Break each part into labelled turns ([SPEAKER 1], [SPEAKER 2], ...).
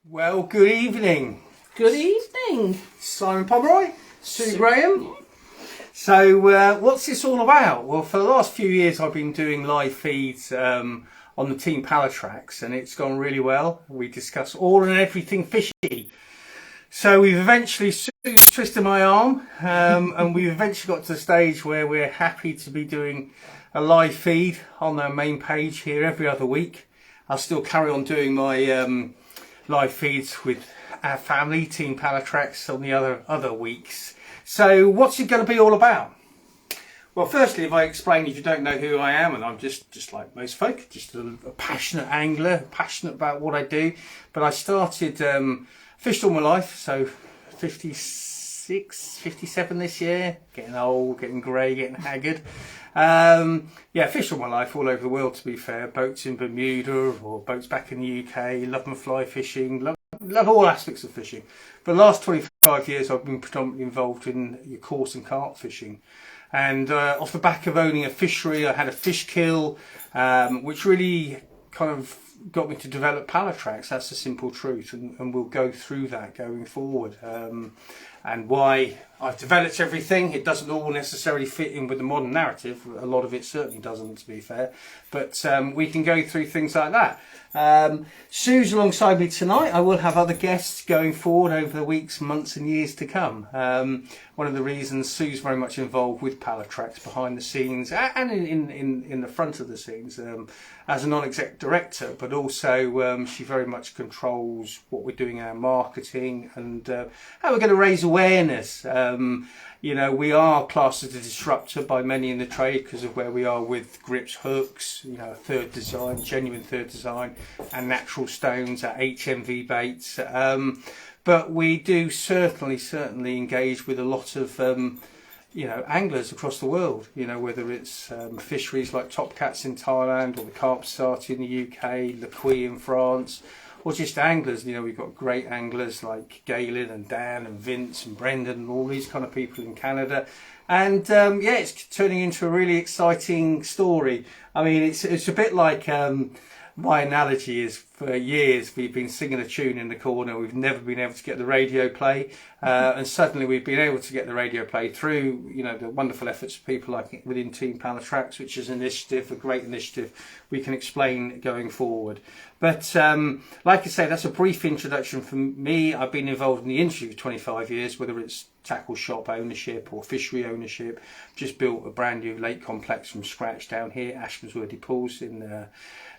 [SPEAKER 1] Well, good evening.
[SPEAKER 2] Good evening.
[SPEAKER 1] Simon Pomeroy, Sue Graham. So what's this all about? Well, for the last few years I've been doing live feeds on the team Pallatrax, and it's gone really well. We discuss all and everything fishy. So we've eventually twisted my arm and we've eventually got to the stage where we're happy to be doing a live feed on our main page here every other week. I'll still carry on doing my live feeds with our family, Team Pallatrax, on the other weeks. So what's it going to be all about? Well, firstly, if I explain, if you don't know who I am, and I'm just like most folk, just a passionate angler, passionate about what I do. But I started, fished all my life, so 56, 57 this year, getting old, getting grey, getting haggard. Yeah, fished all my life all over the world, to be fair. Boats in Bermuda or boats back in the UK. Love my fly fishing. Love all aspects of fishing. For the last 25 years, I've been predominantly involved in your coarse and carp fishing. And off the back of owning a fishery, I had a fish kill, which really kind of got me to develop Pallatrax. That's the simple truth, and we'll go through that going forward. And why I've developed everything. It doesn't all necessarily fit in with the modern narrative. A lot of it certainly doesn't, to be fair. But we can go through things like that. Sue's alongside me tonight. I will have other guests going forward over the weeks, months and years to come. One of the reasons Sue's very much involved with Pallatrax behind the scenes and in the front of the scenes as a non-exec director, but also she very much controls what we're doing in our marketing and how we're going to raise awareness. You know, we are classed as a disruptor by many in the trade because of where we are with Gripz hooks, you know, third design, genuine third design, and natural stones, our HMV baits. But we do certainly engage with a lot of, you know, anglers across the world. You know, whether it's fisheries like Top Cats in Thailand or the Carp Society in the UK, Le Puy in France, or just anglers. You know, we've got great anglers like Galen and Dan and Vince and Brendan and all these kind of people in Canada. And yeah, it's turning into a really exciting story. I mean, it's a bit like my analogy is, for years we've been singing a tune in the corner, we've never been able to get the radio play, and suddenly we've been able to get the radio play through, you know, the wonderful efforts of people like within Team Pallatrax, which is an initiative, a great initiative we can explain going forward. But like I say, that's a brief introduction from me. I've been involved in the industry for 25 years, whether it's tackle shop ownership or fishery ownership. Just built a brand new lake complex from scratch down here, Ashmansworthy Pools in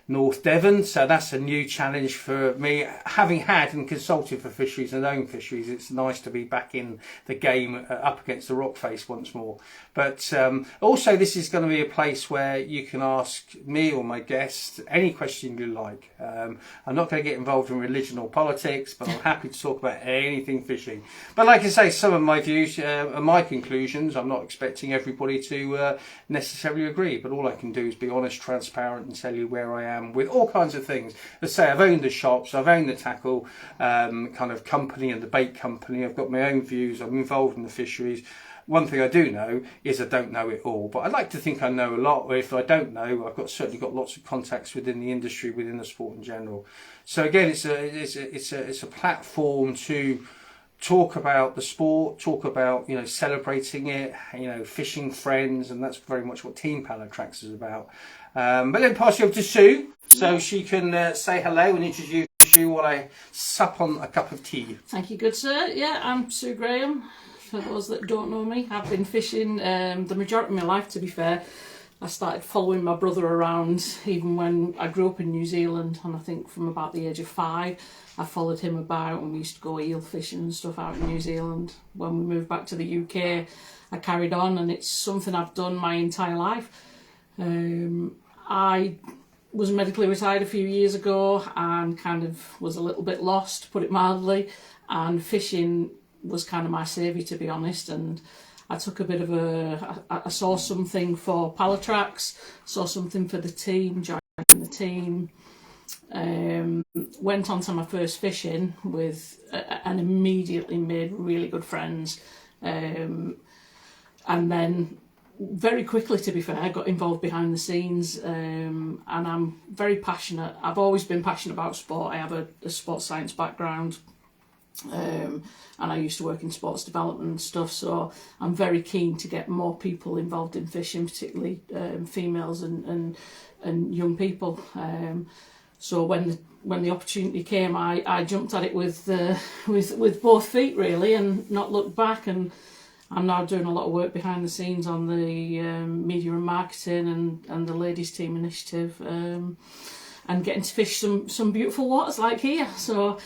[SPEAKER 1] North Devon, so that's a new challenge for me. Having had and consulted for fisheries and owned fisheries, it's nice to be back in the game up against the rock face once more. But also this is going to be a place where you can ask me or my guests any question you like. I'm not going to get involved in religion or politics, but I'm happy to talk about anything fishing. But like I say, some of my views are my conclusions. I'm not expecting everybody to necessarily agree, but all I can do is be honest, transparent and tell you where I am with all kinds of things. Let's say I've owned the shops, I've owned the tackle kind of company and the bait company. I've got my own views, I'm involved in the fisheries. One thing I do know is I don't know it all, but I'd like to think I know a lot. Or if I don't know, I've certainly got lots of contacts within the industry, within the sport in general. So again, it's a platform to talk about the sport, talk about, you know, celebrating it, you know, fishing friends, and that's very much what Team Pallatrax is about. But then pass you over to Sue, so she can say hello and introduce you while I sup on a cup of tea.
[SPEAKER 2] Thank you, good sir. Yeah, I'm Sue Graham. For those that don't know me, I've been fishing the majority of my life, to be fair. I started following my brother around even when I grew up in New Zealand, and I think from about the age of 5 I followed him about and we used to go eel fishing and stuff out in New Zealand. When we moved back to the UK, I carried on, and it's something I've done my entire life. I was medically retired a few years ago and kind of was a little bit lost, to put it mildly, and fishing was kind of my saviour, to be honest. And I took a bit of I saw something for Pallatrax, saw something for the team, joined the team, went on to my first fishing with and immediately made really good friends, and then very quickly, to be fair, I got involved behind the scenes, and I'm very passionate. I've always been passionate about sport. I have a sports science background, and I used to work in sports development and stuff, so I'm very keen to get more people involved in fishing, particularly females and young people. So when the opportunity came, I jumped at it with both feet, really, and not looked back. And I'm now doing a lot of work behind the scenes on the media and marketing and the ladies team initiative, and getting to fish some beautiful waters like here. So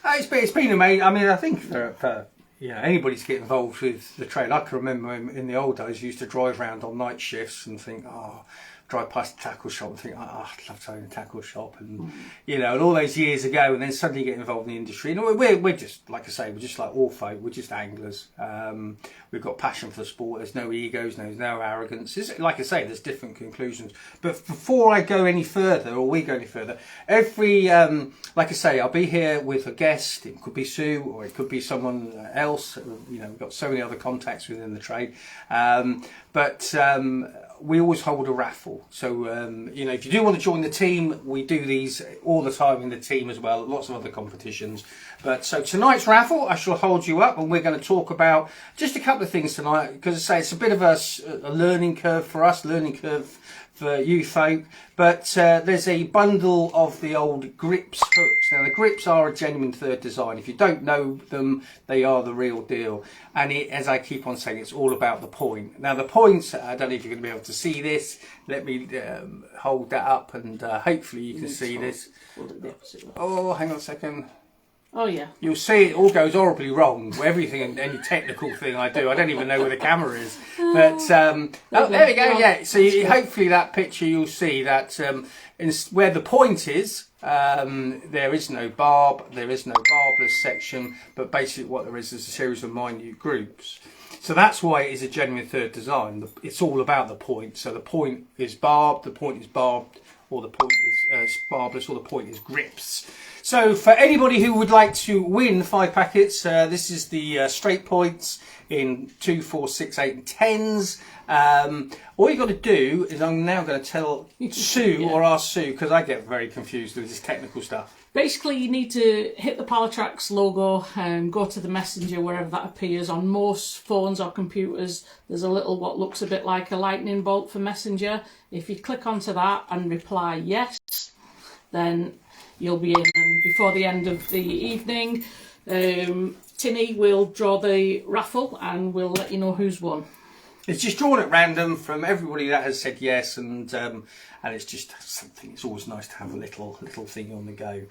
[SPEAKER 1] it's been amazing. I mean, I think for anybody to get involved with the trade, I can remember in the old days, I used to drive around on night shifts and think, drive past the tackle shop and think, I'd love to own a tackle shop, and and all those years ago, and then suddenly get involved in the industry. And we're just, like I say, we're just like all folk. We're just anglers. We've got passion for the sport. There's no egos, there's no arrogance. Like I say, there's different conclusions. But before I go any further, or we go any further, like I say, I'll be here with a guest. It could be Sue, or it could be someone else. We've got so many other contacts within the trade. But we always hold a raffle. So, if you do want to join the team, we do these all the time in the team as well. Lots of other competitions. But so tonight's raffle, I shall hold you up, and we're going to talk about just a couple of things tonight, because I say it's a bit of a learning curve for us, learning curve for you folk. But there's a bundle of the old Gripz hooks. Now, the Gripz are a genuine third design. If you don't know them, they are the real deal. And as I keep on saying, it's all about the point. Now, the points, I don't know if you're going to be able to see this. Let me hold that up, and hopefully you can see this. Oh, hang on a second.
[SPEAKER 2] Oh yeah.
[SPEAKER 1] You'll see it all goes horribly wrong. Everything, any technical thing I do, I don't even know where the camera is. But there we go. Yeah. So hopefully that picture, you'll see that where the point is, there is no barb, there is no barbless section, but basically what there is a series of minute groups. So that's why it is a genuine third design. It's all about the point. So the point is barbed, the point is barbed, or the point is barbless, or the point is Gripz. So for anybody who would like to win 5 packets, this is the straight points in 2, 4, 6, 8 and 10s. All you got to do is, I'm now going to tell Sue, or ask Sue, because I get very confused with this technical stuff.
[SPEAKER 2] Basically, you need to hit the Pallatrax logo and go to the messenger wherever that appears. On most phones or computers, there's a little what looks a bit like a lightning bolt for messenger. If you click onto that and reply yes, then you'll be in. And before the end of the evening, Tinny will draw the raffle and we'll let you know who's won.
[SPEAKER 1] It's just drawn at random from everybody that has said yes, and it's just something. It's always nice to have a little thing on the go.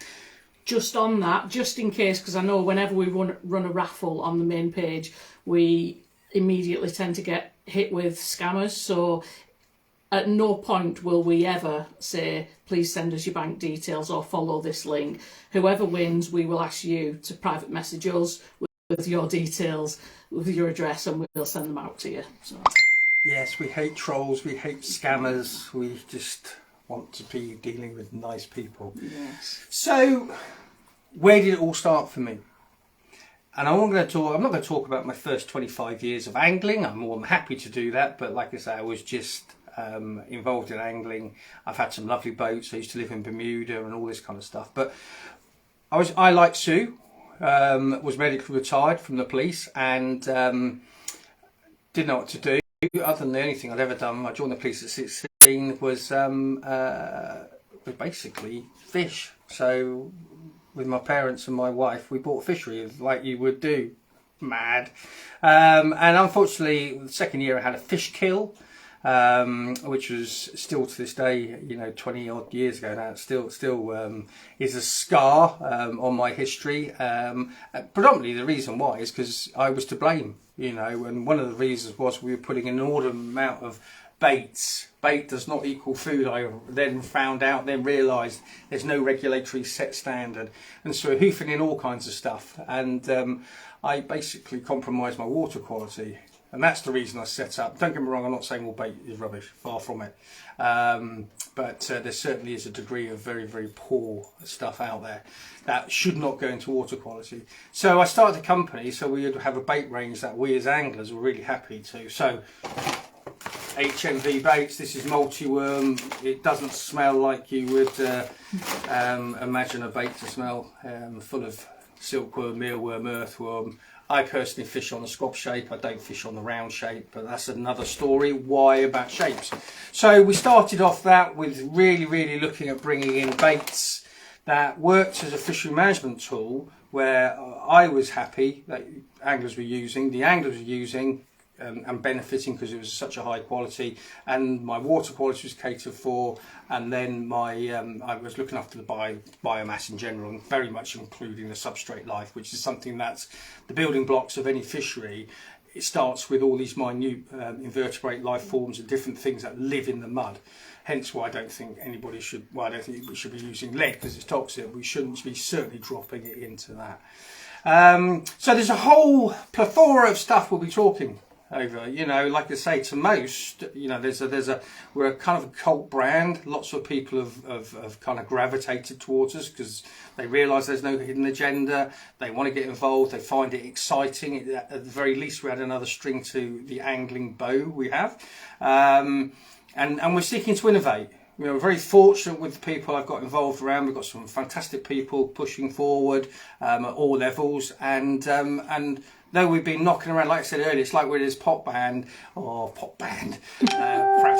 [SPEAKER 2] Just on that, just in case, because I know whenever we run a raffle on the main page, we immediately tend to get hit with scammers. So at no point will we ever say, please send us your bank details or follow this link. Whoever wins, we will ask you to private message us with your details, with your address, and we'll send them out to you. So.
[SPEAKER 1] Yes, we hate trolls, we hate scammers, we just want to be dealing with nice people.
[SPEAKER 2] Yes.
[SPEAKER 1] So, where did it all start for me? And I'm not going to talk about my first 25 years of angling. I'm more than happy to do that, but like I say, I was just involved in angling. I've had some lovely boats. I used to live in Bermuda and all this kind of stuff. But I like Sue. Was medically retired from the police, and didn't know what to do. Other than the only thing I'd ever done, I joined the police at 16, was basically fish. So with my parents and my wife, we bought a fishery like you would do. Mad. And unfortunately, the second year I had a fish kill, which was still to this day, 20 odd years ago now, still is a scar on my history. Predominantly the reason why is because I was to blame, and one of the reasons was we were putting an inordinate amount of baits. Bait does not equal food. I then realised there's no regulatory set standard, and so hoofing in all kinds of stuff, and I basically compromised my water quality. And that's the reason I set up. Don't get me wrong, I'm not saying all bait is rubbish, far from it. But there certainly is a degree of very, very poor stuff out there that should not go into water quality. So I started a company so we would have a bait range that we as anglers were really happy to. So HMV baits. This is multi-worm. It doesn't smell like you would imagine a bait to smell, full of silkworm, mealworm, earthworm. I personally fish on the squab shape. I don't fish on the round shape, but that's another story. Why about shapes? So we started off that with really looking at bringing in baits that worked as a fishery management tool, where I was happy that anglers were using, and benefiting because it was such a high quality, and my water quality was catered for, and then my I was looking after the biomass in general, and very much including the substrate life, which is something that's the building blocks of any fishery. It starts with all these minute invertebrate life forms and different things that live in the mud. Hence why I don't think anybody should. Well, I don't think we should be using lead because it's toxic. We shouldn't be certainly dropping it into that. So there's a whole plethora of stuff we'll be talking over. You know, like I say, to most, you know, we're a kind of a cult brand. Lots of people have kind of gravitated towards us because they realise there's no hidden agenda. They want to get involved. They find it exciting. At the very least, we had another string to the angling bow we have, and we're seeking to innovate. You know, we're very fortunate with the people I've got involved around. We've got some fantastic people pushing forward at all levels, and though we've been knocking around, like I said earlier, it's like we're this perhaps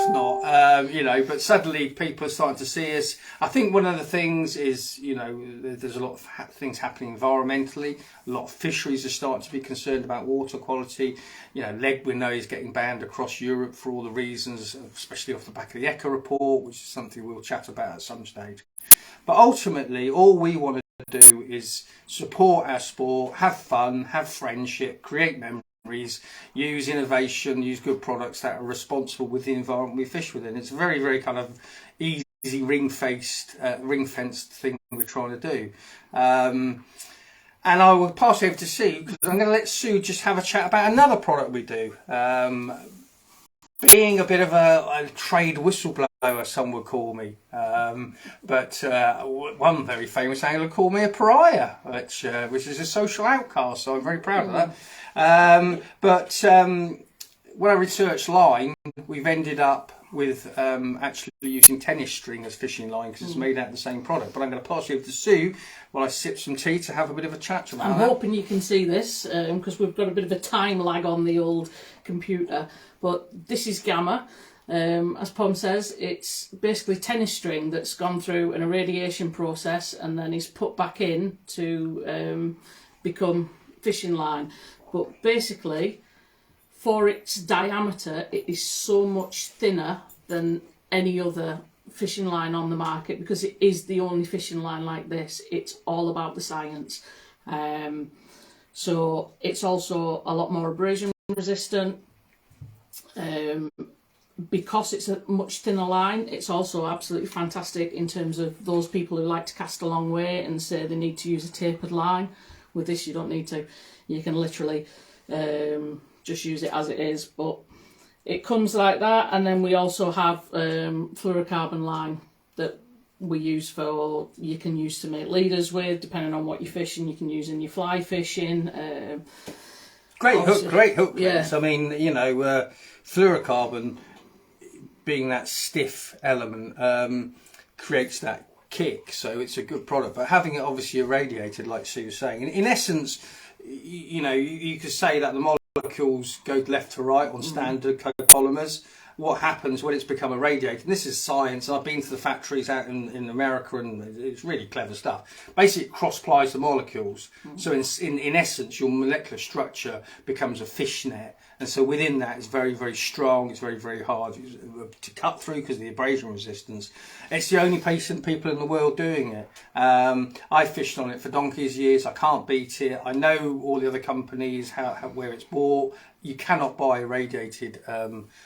[SPEAKER 1] not, you know, but suddenly people are starting to see us. I think one of the things is, you know, there's a lot of things happening environmentally. A lot of fisheries are starting to be concerned about water quality. You know, lead we know is getting banned across Europe for all the reasons, especially off the back of the Echo report, which is something we'll chat about at some stage. But ultimately, all we want to do is support our sport, have fun, have friendship, create memories, use innovation, use good products that are responsible with the environment we fish within. It's a very kind of easy ring-fenced thing we're trying to do. And I will pass over to Sue because I'm going to let Sue just have a chat about another product we do. Being a bit of a trade whistleblower, some would call me, but one very famous angler called me a pariah, which is a social outcast, so I'm very proud of that. But when I researched line, we've ended up with actually using tennis string as fishing line because it's made out of the same product. But I'm going to pass you over to Sue while I sip some tea to have a bit of a chat about
[SPEAKER 2] I'm
[SPEAKER 1] that.
[SPEAKER 2] hoping you can see this because we've got a bit of a time lag on the old computer. But this is Gamma. As Pom says, it's basically tennis string that's gone through an irradiation process and then is put back in to become fishing line. But basically, for its diameter, it is so much thinner than any other fishing line on the market because it is the only fishing line like this. It's all about the science. So it's also a lot more abrasion resistant. Because it's a much thinner line, it's also absolutely fantastic in terms of those people who like to cast a long way and say they need to use a tapered line. With this, you don't need to. You can literally just use it as it is, but it comes like that. And then we also have fluorocarbon line that we use for, you can use to make leaders with, depending on what you're fishing. You can use in your fly fishing.
[SPEAKER 1] Great hook.
[SPEAKER 2] Yeah.
[SPEAKER 1] I mean, you know, fluorocarbon being that stiff element creates that kick, so it's a good product. But having it obviously irradiated, like Sue was saying, in essence, you know, you could say that the molecules go left to right on standard copolymers. What happens when it's become irradiated? And this is science. I've been to the factories out in America, and it's really clever stuff. Basically, it cross-plies the molecules. So in essence, your molecular structure becomes a fishnet. And so within that, it's very strong. It's very hard to cut through because of the abrasion resistance. It's the only people in the world doing it. I fished on it for donkey's years. I can't beat it. I know all the other companies, where it's bought. You cannot buy irradiated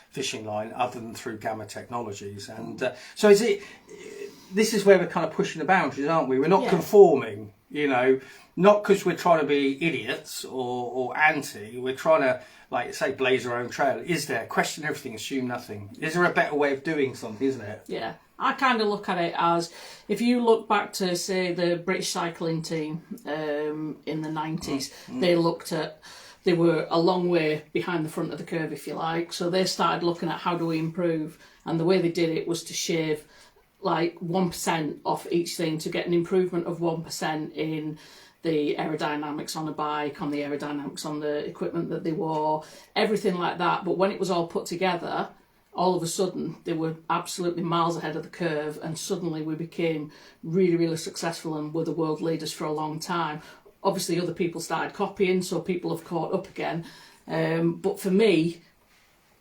[SPEAKER 1] fishing line other than through Gamma Technologies. And so this is where we're kind of pushing the boundaries, aren't we? We're not conforming, you know, not because we're trying to be idiots or anti. We're trying to, like you say, blaze our own trail. Is there? Question everything, assume nothing. Is there a better way of doing something, isn't it?
[SPEAKER 2] Yeah. I kind of look at it as, if you look back to, say, the British cycling team in the 90s, they looked at they were a long way behind the front of the curve, if you like. So they started looking at how do we improve, and the way they did it was to shave like 1% off each thing to get an improvement of 1% in the aerodynamics on a bike, on the aerodynamics on the equipment that they wore, everything like that. But when it was all put together, all of a sudden they were absolutely miles ahead of the curve, and suddenly we became really, really successful and were the world leaders for a long time. Obviously other people started copying, so people have caught up again. But for me,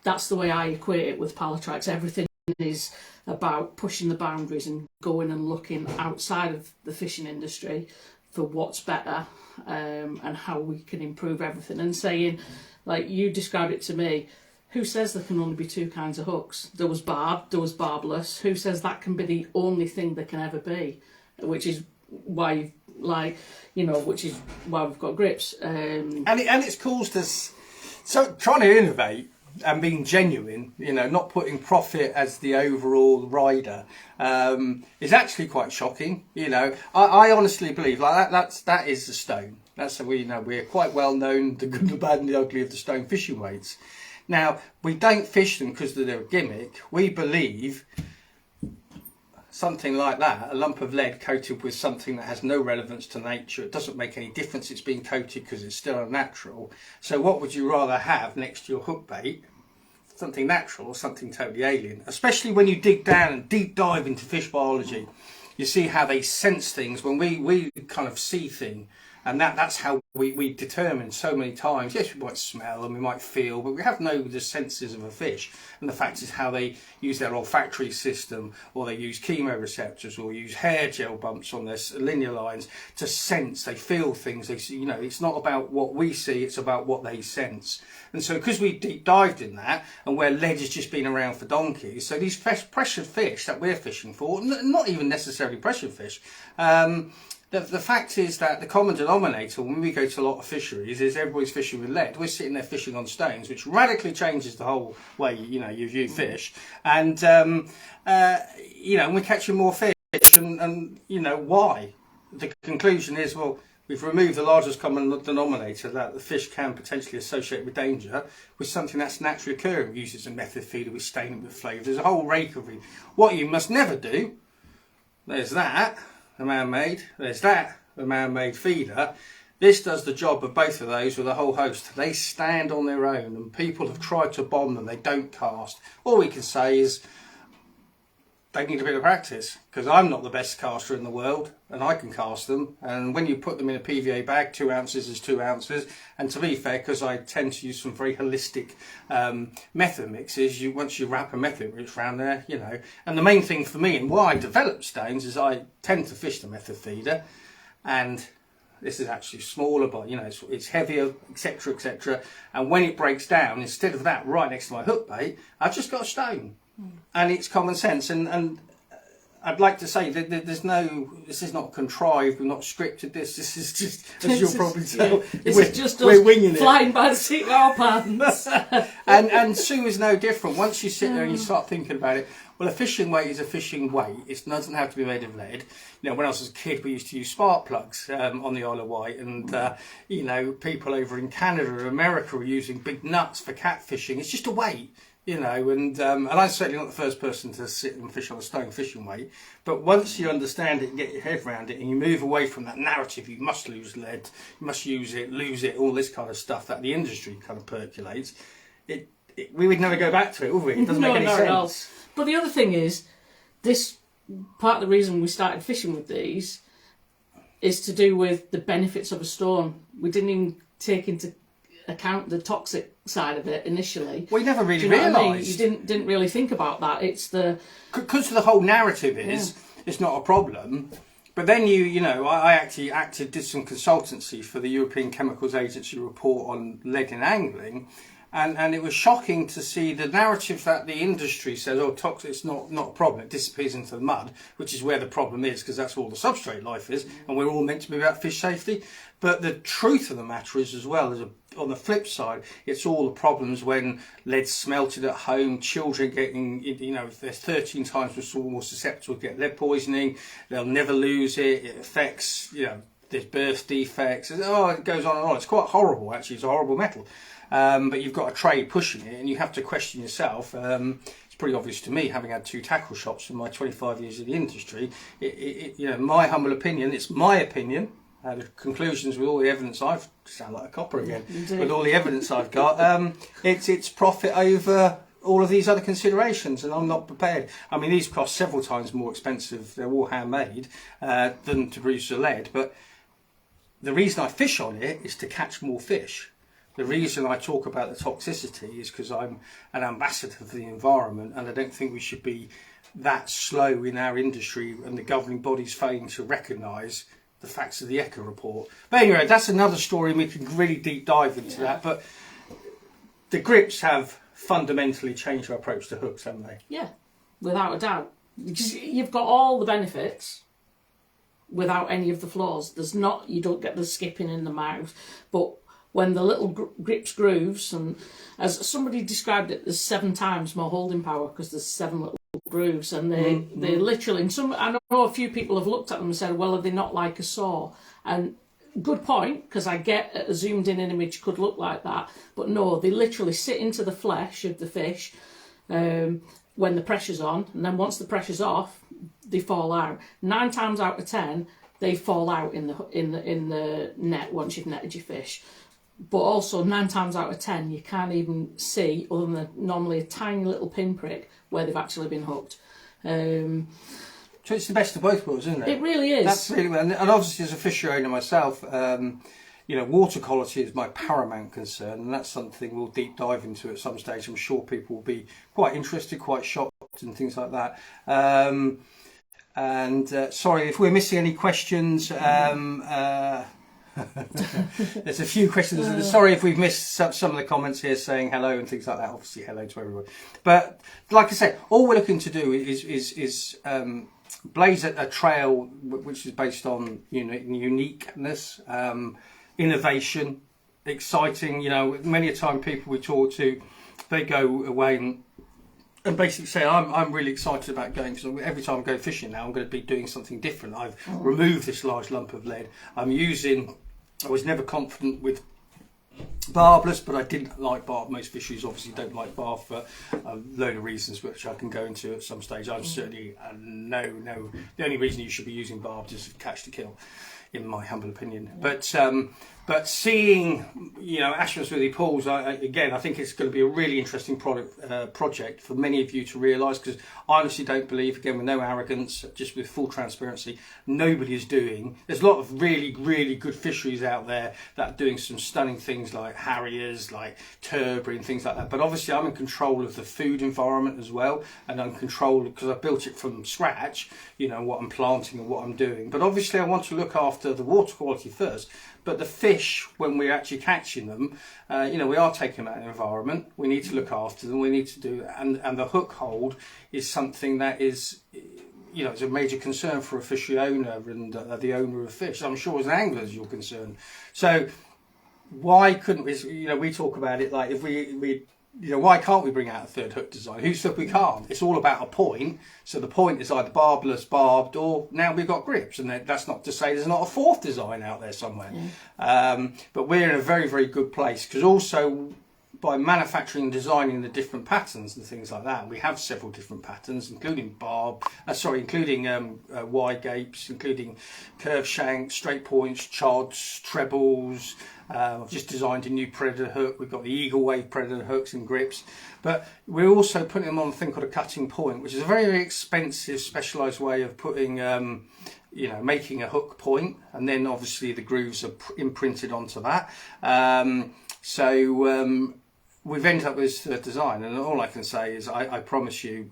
[SPEAKER 2] that's the way I equate it with Pallatrax. Everything is about pushing the boundaries and going and looking outside of the fishing industry for what's better, and how we can improve everything. And saying, like you described it to me, who says there can only be two kinds of hooks? There was barb, there was barbless. Who says that can be the only thing there can ever be? Which is why, which is why we've got Gripz.
[SPEAKER 1] And it's caused us, so trying to innovate and being genuine, not putting profit as the overall rider, is actually quite shocking. I honestly believe that is the Stone. That's how we're quite well known, the good, the bad, and the ugly of the Stone fishing weights. Now, we don't fish them because they're a gimmick. We believe something like that, a lump of lead coated with something that has no relevance to nature, it doesn't make any difference it's being coated because it's still unnatural. So what would you rather have next to your hook bait? Something natural or something totally alien? Especially when you dig down and deep dive into fish biology, you see how they sense things. When we kind of see things, and that's how we determine so many times. Yes, we might smell and we might feel, but we have the senses of a fish. And the fact is how they use their olfactory system, or they use chemoreceptors, or use hair gel bumps on their linear lines to sense. They feel things. They see, it's not about what we see, it's about what they sense. And so because we deep dived in that, and where lead has just been around for donkeys, so these pressured fish that we're fishing for, not even necessarily pressured fish, the fact is that the common denominator when we go to a lot of fisheries is everybody's fishing with lead. We're sitting there fishing on stones, which radically changes the whole way you view fish. And we're catching more fish, and why? The conclusion is, well, we've removed the largest common denominator that the fish can potentially associate with danger with something that's naturally occurring. We use it as a method feeder, we stain it with flavour. There's a whole rake of it. What you must never do, there's that, the man-made, there's that, the man-made feeder. This does the job of both of those with a whole host. They stand on their own, and people have tried to bomb them. They don't cast. All we can say is they need a bit of practice, because I'm not the best caster in the world, and I can cast them. And when you put them in a PVA bag, 2 ounces is 2 ounces. And to be fair, because I tend to use some very holistic method mixes, once you wrap a method mix around there, And the main thing for me, and why I developed Stones, is I tend to fish the method feeder, and this is actually smaller, but it's heavier, etc., etc. And when it breaks down, instead of that right next to my hook bait, I've just got a Stone. And it's common sense, and I'd like to say that this is not contrived, we're not scripted this is just, as you'll probably tell, we're winging it.
[SPEAKER 2] Flying by the seat of our pants.
[SPEAKER 1] and Sue is no different. Once you sit there and you start thinking about it, well, a fishing weight is a fishing weight. It doesn't have to be made of lead. When I was a kid, we used to use spark plugs on the Isle of Wight, and people over in Canada or America are using big nuts for catfishing. It's just a weight. And I'm certainly not the first person to sit and fish on a Stone fishing weight, but once you understand it and get your head around it, and you move away from that narrative, you must lose lead, you must use it, lose it, all this kind of stuff that the industry kind of percolates, we would never go back to it, would we? It doesn't make any sense.
[SPEAKER 2] Else. But the other thing is, this part of the reason we started fishing with these is to do with the benefits of a stone. We didn't even take into account the toxic side of it initially.
[SPEAKER 1] We never really realised.
[SPEAKER 2] You didn't really think about that. It's
[SPEAKER 1] because the whole narrative is it's not a problem. But then I actually did some consultancy for the European Chemicals Agency report on lead in angling, and it was shocking to see the narrative that the industry says, oh, toxic, it's not a problem, it disappears into the mud, which is where the problem is, because that's all the substrate life is, and we're all meant to be about fish safety. But the truth of the matter is, as well, on the flip side, it's all the problems when lead's smelted at home, children getting, if they're 13 times more susceptible to get lead poisoning, they'll never lose it. It affects, there's birth defects. Oh, it goes on and on. It's quite horrible, actually. It's a horrible metal. But you've got a trade pushing it, and you have to question yourself. It's pretty obvious to me, having had 2 tackle shops in my 25 years in the industry. You know, my humble opinion, it's my opinion. The conclusions with all the evidence I've sound like a copper again. With all the evidence I've got, it's profit over all of these other considerations, and I'm not prepared. I mean, these cost several times more expensive. They're all handmade than to produce the lead. But the reason I fish on it is to catch more fish. The reason I talk about the toxicity is because I'm an ambassador for the environment, and I don't think we should be that slow in our industry and the governing bodies failing to recognise the facts of the Echo report. But anyway, that's another story, and we can really deep dive into that. But the Gripz have fundamentally changed our approach to hooks, haven't they?
[SPEAKER 2] Yeah, without a doubt. Because you've got all the benefits without any of the flaws. You don't get the skipping in the mouth, but when the little Gripz grooves, and as somebody described it, there's 7 times more holding power because there's 7 little grooves, and they literally, and I know a few people have looked at them and said, well, are they not like a saw? And good point, because I get a zoomed in image could look like that, but no, they literally sit into the flesh of the fish when the pressure's on, and then once the pressure's off, they fall out. 9 times out of 10, they fall out in the net once you've netted your fish. But also 9 times out of 10, you can't even see, other than normally a tiny little pinprick, where they've actually been hooked.
[SPEAKER 1] So it's the best of both worlds, isn't it?
[SPEAKER 2] It really is.
[SPEAKER 1] That's really, and obviously as a fishery owner myself, you know, water quality is my paramount concern, and that's something we'll deep dive into at some stage. I'm sure people will be quite interested, quite shocked, and things like that. Sorry if we're missing any questions. There's a few questions. Sorry if we've missed some of the comments here saying hello and things like that. Obviously, hello to everyone. But like I said, all we're looking to do is blaze a trail which is based on uniqueness, innovation, exciting. You know, many a time people we talk to, they go away and basically say, I'm really excited about going, because every time I go fishing now, I'm going to be doing something different. I've removed this large lump of lead. I was never confident with barbless, but I didn't like barb. Most fisheries obviously don't like barb for a load of reasons, which I can go into at some stage. I'm certainly, no, the only reason you should be using barb is to catch to kill, in my humble opinion. But seeing, Ashmansworthy pools, I think it's going to be a really interesting project for many of you to realise, because I honestly don't believe, again, with no arrogance, just with full transparency, nobody is doing. There's a lot of really, really good fisheries out there that are doing some stunning things like harriers, like turbot and things like that. But obviously I'm in control of the food environment as well, and I'm controlled because I built it from scratch, what I'm planting and what I'm doing. But obviously I want to look after the water quality first. But the fish, when we're actually catching them, we are taking them out of the environment. We need to look after them. We need to do, and the hook hold is something that is, it's a major concern for a fishery owner and the owner of fish. I'm sure as an angler, is your concern. So why couldn't we? We talk about it like if we why can't we bring out a third hook design? Who said we can't? It's all about a point. So the point is either barbless, barbed, or now we've got Gripz. And that's not to say there's not a fourth design out there somewhere. But we're in a very, very good place, because also by manufacturing and designing the different patterns and things like that, we have several different patterns, including wide gapes, including curved shanks, straight points, chods, trebles. I've just designed a new predator hook. We've got the eagle wave predator hooks and Gripz, but we're also putting them on a thing called a cutting point, which is a very, very expensive, specialised way of putting, making a hook point, and then obviously the grooves are imprinted onto that. We've ended up with this third design, and all I can say is I promise you,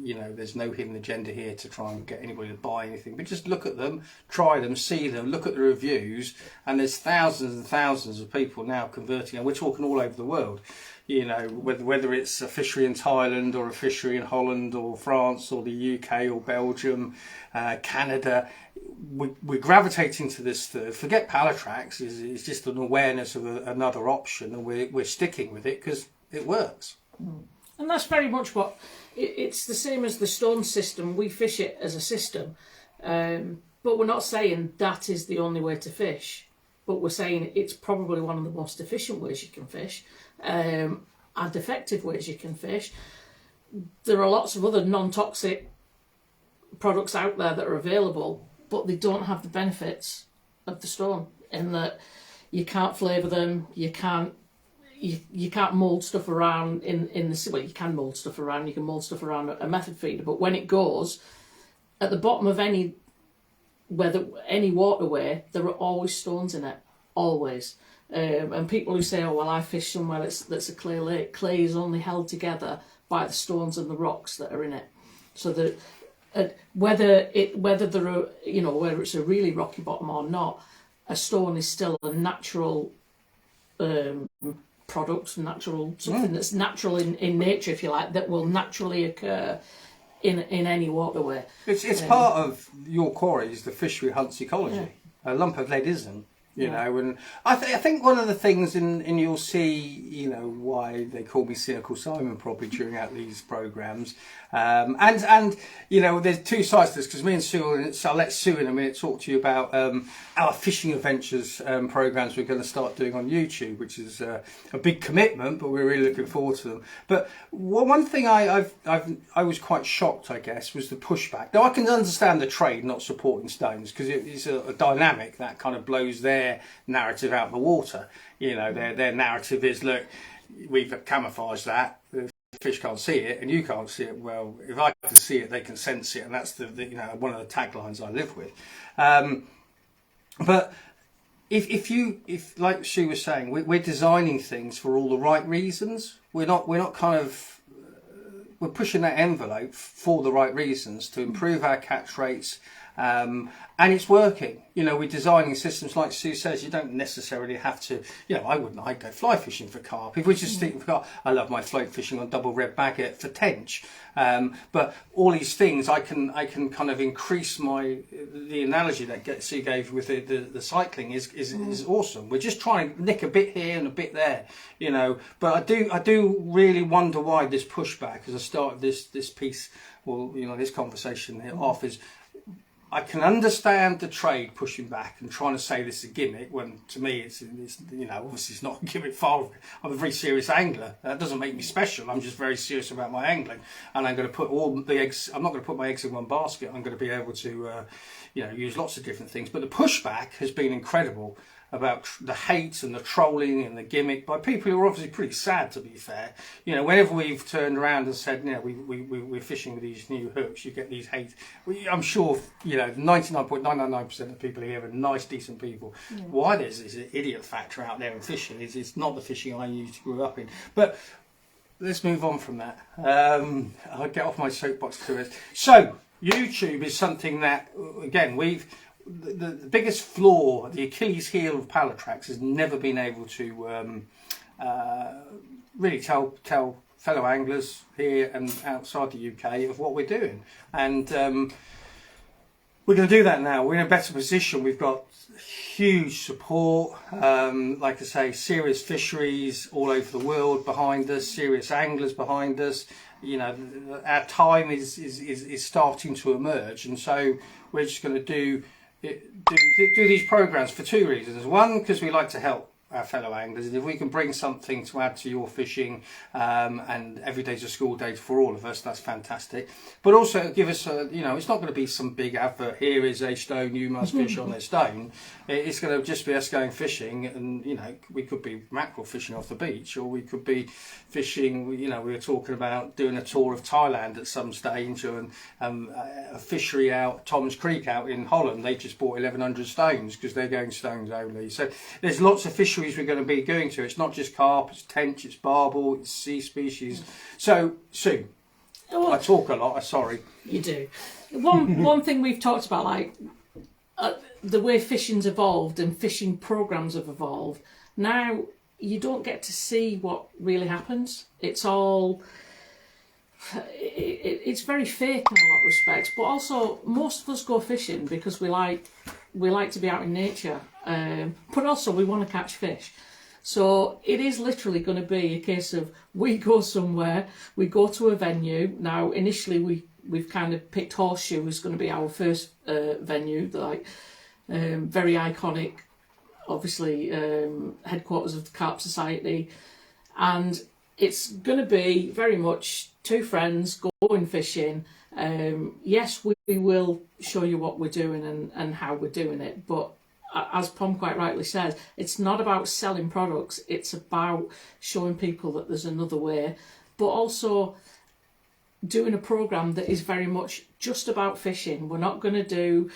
[SPEAKER 1] there's no hidden agenda here to try and get anybody to buy anything, but just look at them, try them, see them, look at the reviews, and there's thousands and thousands of people now converting, and we're talking all over the world, whether it's a fishery in Thailand or a fishery in Holland or France or the UK or Belgium, Canada. We're gravitating to this third. Forget Pallatrax, it's just an awareness of another option, and we're sticking with it because it works.
[SPEAKER 2] And that's very much what it's the same as the Stonze system. We fish it as a system, but But we're not saying that is the only way to fish, but we're saying it's probably one of the most efficient ways you can fish, and effective ways you can fish. There are lots of other non-toxic products out there that are available, but they don't have the benefits of the stone, in that you can't flavour them, you can't mould stuff around in the, well, you can mould stuff around, you can mould stuff around a method feeder, but when it goes at the bottom of any waterway, there are always stones in it, always. And people who say, oh well, I fish somewhere that's a clay lake, clay is only held together by the stones and the rocks that are in it. So that whether there are, you know, whether it's a really rocky bottom or not, a stone is still a natural product, something that's natural in nature, if you like, that will naturally occur in any waterway.
[SPEAKER 1] It's part of your quarries, the fishery hunts ecology. A lump of lead isn't. You know, and I think one of the things, and you'll see, you know, why they call me Cynical Simon probably during out these programmes, and you know, there's two sides to this, because me and Sue, so I'll let Sue in a minute talk to you about our fishing adventures programmes we're going to start doing on YouTube, which is a big commitment, but we're really looking forward to them. But one thing I was quite shocked, I guess, was the pushback. Now I can understand the trade not supporting Stonze, because it is a dynamic that kind of blows their narrative out the water. You know, their narrative is, look, we've camouflaged that, the fish can't see it and you can't see it. Well, if I can see it, they can sense it, and that's the you know, one of the taglines I live with. But if like she was saying, we're designing things for all the right reasons. We're not kind of, we're pushing that envelope for the right reasons to improve our catch rates. And it's working. You know, we're designing systems, like Sue says, you don't necessarily have to, you know, I'd go fly fishing for carp. If we're just thinking for carp, I love my float fishing on double red maggot for tench. But all these things, I can kind of increase the analogy that Sue gave with the cycling is awesome. We're just trying to nick a bit here and a bit there, you know. But I do really wonder why this pushback, as I started this piece, well, you know, this conversation off, is I can understand the trade pushing back and trying to say this is a gimmick, when to me it's you know, obviously it's not a gimmick. I'm a very serious angler. That doesn't make me special. I'm just very serious about my angling, and I'm going to put all the eggs. I'm not going to put my eggs in one basket. I'm going to be able to you know, use lots of different things. But the pushback has been incredible about the hate and the trolling and the gimmick by people who are obviously pretty sad, to be fair. You know, whenever we've turned around and said, you know, we're fishing with these new hooks, you get these hate. I'm sure, you know, 99.999% of people here are nice, decent people. Yeah. Why there's this idiot factor out there in fishing is it's not the fishing I used to grow up in. But let's move on from that. I'll get off my soapbox to it. So YouTube is something that, again, the biggest flaw, the Achilles heel of Pallatrax, has never been able to really tell fellow anglers here and outside the UK of what we're doing. And we're going to do that now. We're in a better position. We've got huge support, like I say, serious fisheries all over the world behind us, serious anglers behind us. You know, our time is starting to emerge, and so we're just going to do these programs for two reasons. One, because we like to help our fellow anglers, and if we can bring something to add to your fishing, and every day's a school day for all of us, that's fantastic. But also give us you know, it's not going to be some big advert, here is a stone, you must fish on a stone. It's going to just be us going fishing, and you know, we could be mackerel fishing off the beach, or we could be fishing, you know, we were talking about doing a tour of Thailand at some stage, or a fishery out Tom's Creek out in Holland. They just bought 1,100 stones because they're going stones only. So there's lots of fisheries we're going to be going to. It's not just carp, it's tench, it's barbel, it's sea species. So Sue, I talk a lot, I'm sorry.
[SPEAKER 2] You do. One thing we've talked about, like the way fishing's evolved and fishing programs have evolved. Now you don't get to see what really happens. It's all, it's very fake in a lot of respects. But also, most of us go fishing because we like to be out in nature, but also we want to catch fish. So it is literally going to be a case of we go somewhere, we go to a venue. Now initially we've kind of picked Horseshoe as going to be our first venue, like very iconic, obviously headquarters of the Carp Society, and it's going to be very much two friends going fishing. Yes, we will show you what we're doing and how we're doing it, but as Pom quite rightly says, it's not about selling products, it's about showing people that there's another way, but also doing a programme that is very much just about fishing. We're not going to do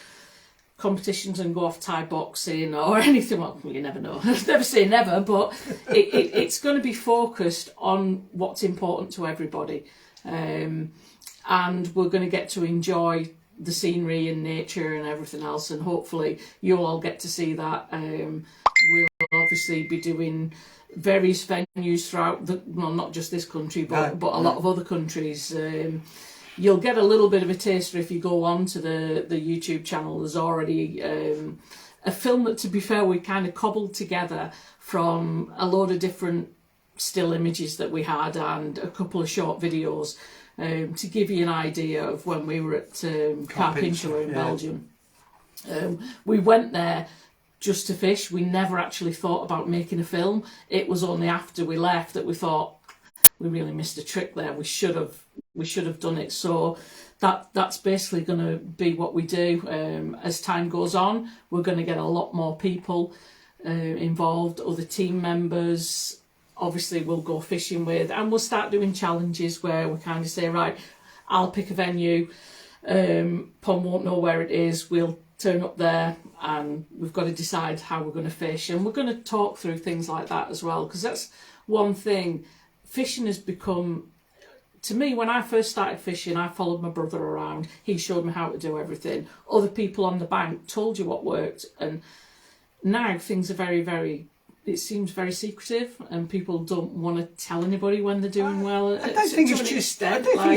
[SPEAKER 2] competitions and go off Thai boxing or anything. Well, you never know. Never say never, but it's going to be focused on what's important to everybody. And we're going to get to enjoy the scenery and nature and everything else, and hopefully you'll all get to see that. We'll obviously be doing various venues throughout not just this country, but a lot of other countries. You'll get a little bit of a taster if you go on to the YouTube channel. There's already a film that, to be fair, we kind of cobbled together from a load of different still images that we had and a couple of short videos to give you an idea of when we were at Carp in Belgium. We went there just to fish. We never actually thought about making a film. It was only after we left that we thought we really missed a trick there. We should have done it. So that's basically going to be what we do. As time goes on, we're going to get a lot more people involved, other team members. Obviously, we'll go fishing with, and we'll start doing challenges where we kind of say, right, I'll pick a venue. Pom won't know where it is. We'll turn up there, and we've got to decide how we're going to fish, and we're going to talk through things like that as well, because that's one thing. Fishing has become, to me, when I first started fishing, I followed my brother around. He showed me how to do everything. Other people on the bank told you what worked, and now things are very, very, it seems very secretive, and people don't want to tell anybody when they're doing well.
[SPEAKER 1] I don't think it's just that. I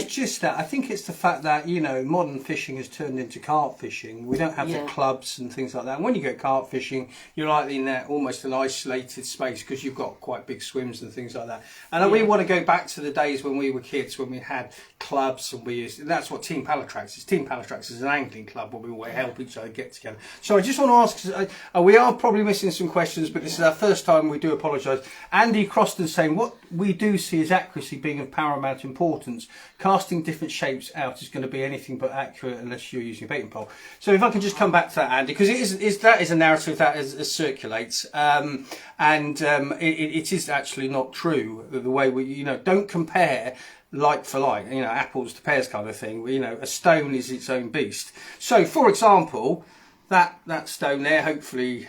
[SPEAKER 1] think it's the fact that, you know, modern fishing has turned into carp fishing. We don't have the clubs and things like that. And when you go carp fishing, you're like in that almost an isolated space because you've got quite big swims and things like that. And we want to go back to the days when we were kids, when we had clubs, and that's what Team Pallatrax is. Team Pallatrax is an angling club where we all help each other get together. So I just want to ask, we are probably missing some questions, but this is our first time. We do apologise. Andy Croston saying, what we do see is accuracy being of paramount importance. Casting different shapes out is going to be anything but accurate unless you're using a baiting pole. So if I can just come back to that, Andy, because that is a narrative that circulates, it is actually not true. The way we, don't compare like for like, apples to pears kind of thing. A stone is its own beast. So, for example, that stone there, hopefully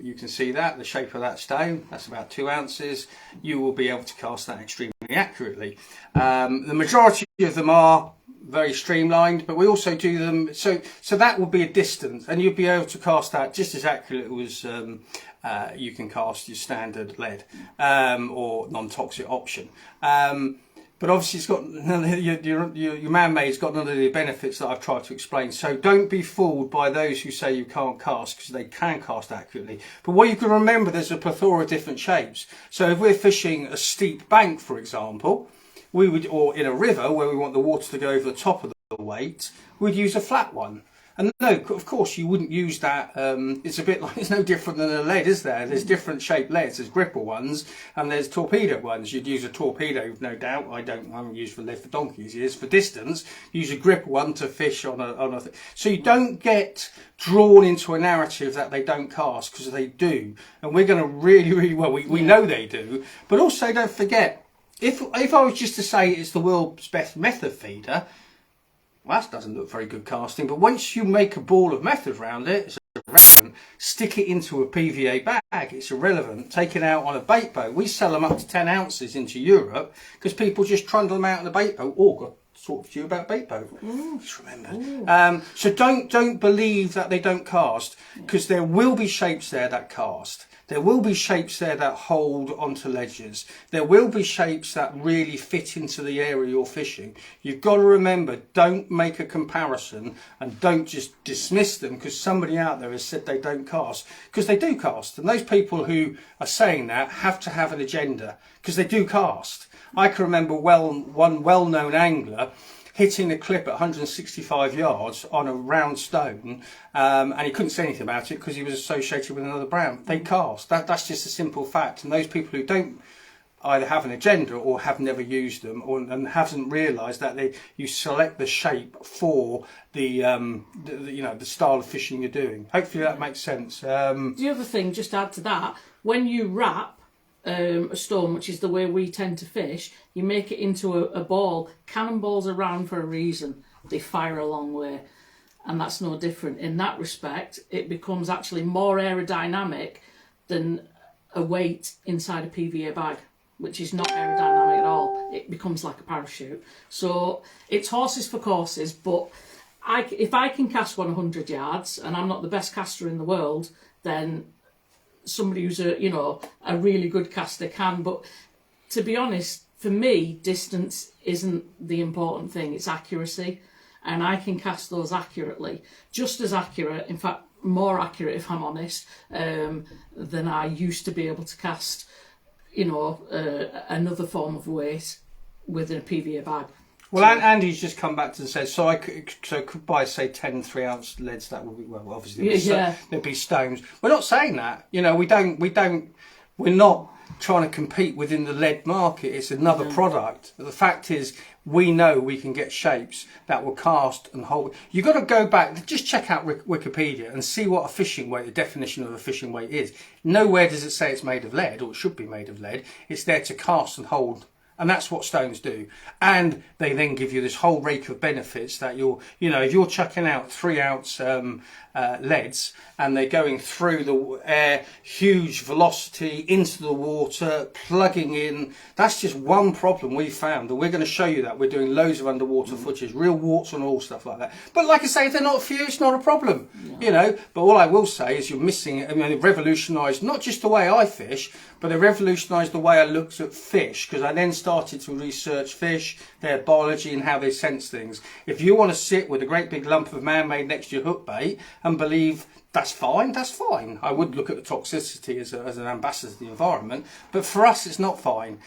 [SPEAKER 1] you can see that, the shape of that stone, that's about 2 ounces. You will be able to cast that extremely accurately. The majority of them are very streamlined, but we also do them, so that will be a distance, and you'll be able to cast that just as accurately as you can cast your standard lead or non-toxic option. But obviously, it's got your man-made's got none of the benefits that I've tried to explain. So don't be fooled by those who say you can't cast, because they can cast accurately. But what you can remember, there's a plethora of different shapes. So if we're fishing a steep bank, for example, or in a river where we want the water to go over the top of the weight, we'd use a flat one. And no, of course you wouldn't use that. It's a bit like, it's no different than a lead, is there? There's different shaped leads. There's gripper ones and there's torpedo ones. You'd use a torpedo, no doubt. I haven't used for lead for donkey's years. For distance, use a gripper one to fish on a thing. So you don't get drawn into a narrative that they don't cast, because they do. And we're going to really, really well. We know they do. But also don't forget, if I was just to say it's the world's best method feeder, well, that doesn't look very good casting, but once you make a ball of method around it, it's irrelevant. Stick it into a PVA bag, it's irrelevant. Take it out on a bait boat. We sell them up to 10 ounces into Europe because people just trundle them out on a bait boat. Oh, got to talk to you about bait boat. Just remember. So don't believe that they don't cast, because there will be shapes there that cast. There will be shapes there that hold onto ledges. There will be shapes that really fit into the area you're fishing. You've got to remember, don't make a comparison and don't just dismiss them because somebody out there has said they don't cast, because they do cast. And those people who are saying that have to have an agenda, because they do cast. I can remember one well-known angler hitting a clip at 165 yards on a round stone, and he couldn't say anything about it because he was associated with another brand. They cast. That's just a simple fact. And those people who don't either have an agenda or have never used them, and haven't realised that you select the shape for the style of fishing you're doing. Hopefully that makes sense.
[SPEAKER 2] The other thing, just to add to that, when you wrap a stone, which is the way we tend to fish, you make it into a ball. Cannonballs are round for a reason. They fire a long way, and that's no different. In that respect, it becomes actually more aerodynamic than a weight inside a PVA bag, which is not aerodynamic at all. It becomes like a parachute. So it's horses for courses, but if I can cast 100 yards and I'm not the best caster in the world, then somebody who's a really good caster can. But to be honest, for me, distance isn't the important thing, it's accuracy. And I can cast those accurately, just as accurate, in fact, more accurate if I'm honest, than I used to be able to cast another form of weight within a PVA bag.
[SPEAKER 1] Well, Andy's just come back to say, so I could buy, say, 10 3-ounce leads. That would be, well, obviously there'd be stones. We're not saying that. We're not trying to compete within the lead market. It's another product. The fact is, we know we can get shapes that will cast and hold. You've got to go back, just check out Wikipedia and see what a fishing weight, the definition of a fishing weight is. Nowhere does it say it's made of lead, or it should be made of lead. It's there to cast and hold. And that's what stones do. And they then give you this whole rake of benefits that if you're chucking out 3-ounce leads and they're going through the air, huge velocity into the water, plugging in, that's just one problem we've found. And we're going to show you that. We're doing loads of underwater footage, real warts and all, stuff like that. But like I say, if they're not for you, it's not a problem, But all I will say is you're missing, it revolutionised not just the way I fish, but it revolutionised the way I looked at fish, because I then started to research fish, their biology and how they sense things. If you want to sit with a great big lump of man-made next to your hook bait and believe that's fine, that's fine. I would look at the toxicity as an ambassador to the environment, but for us it's not fine.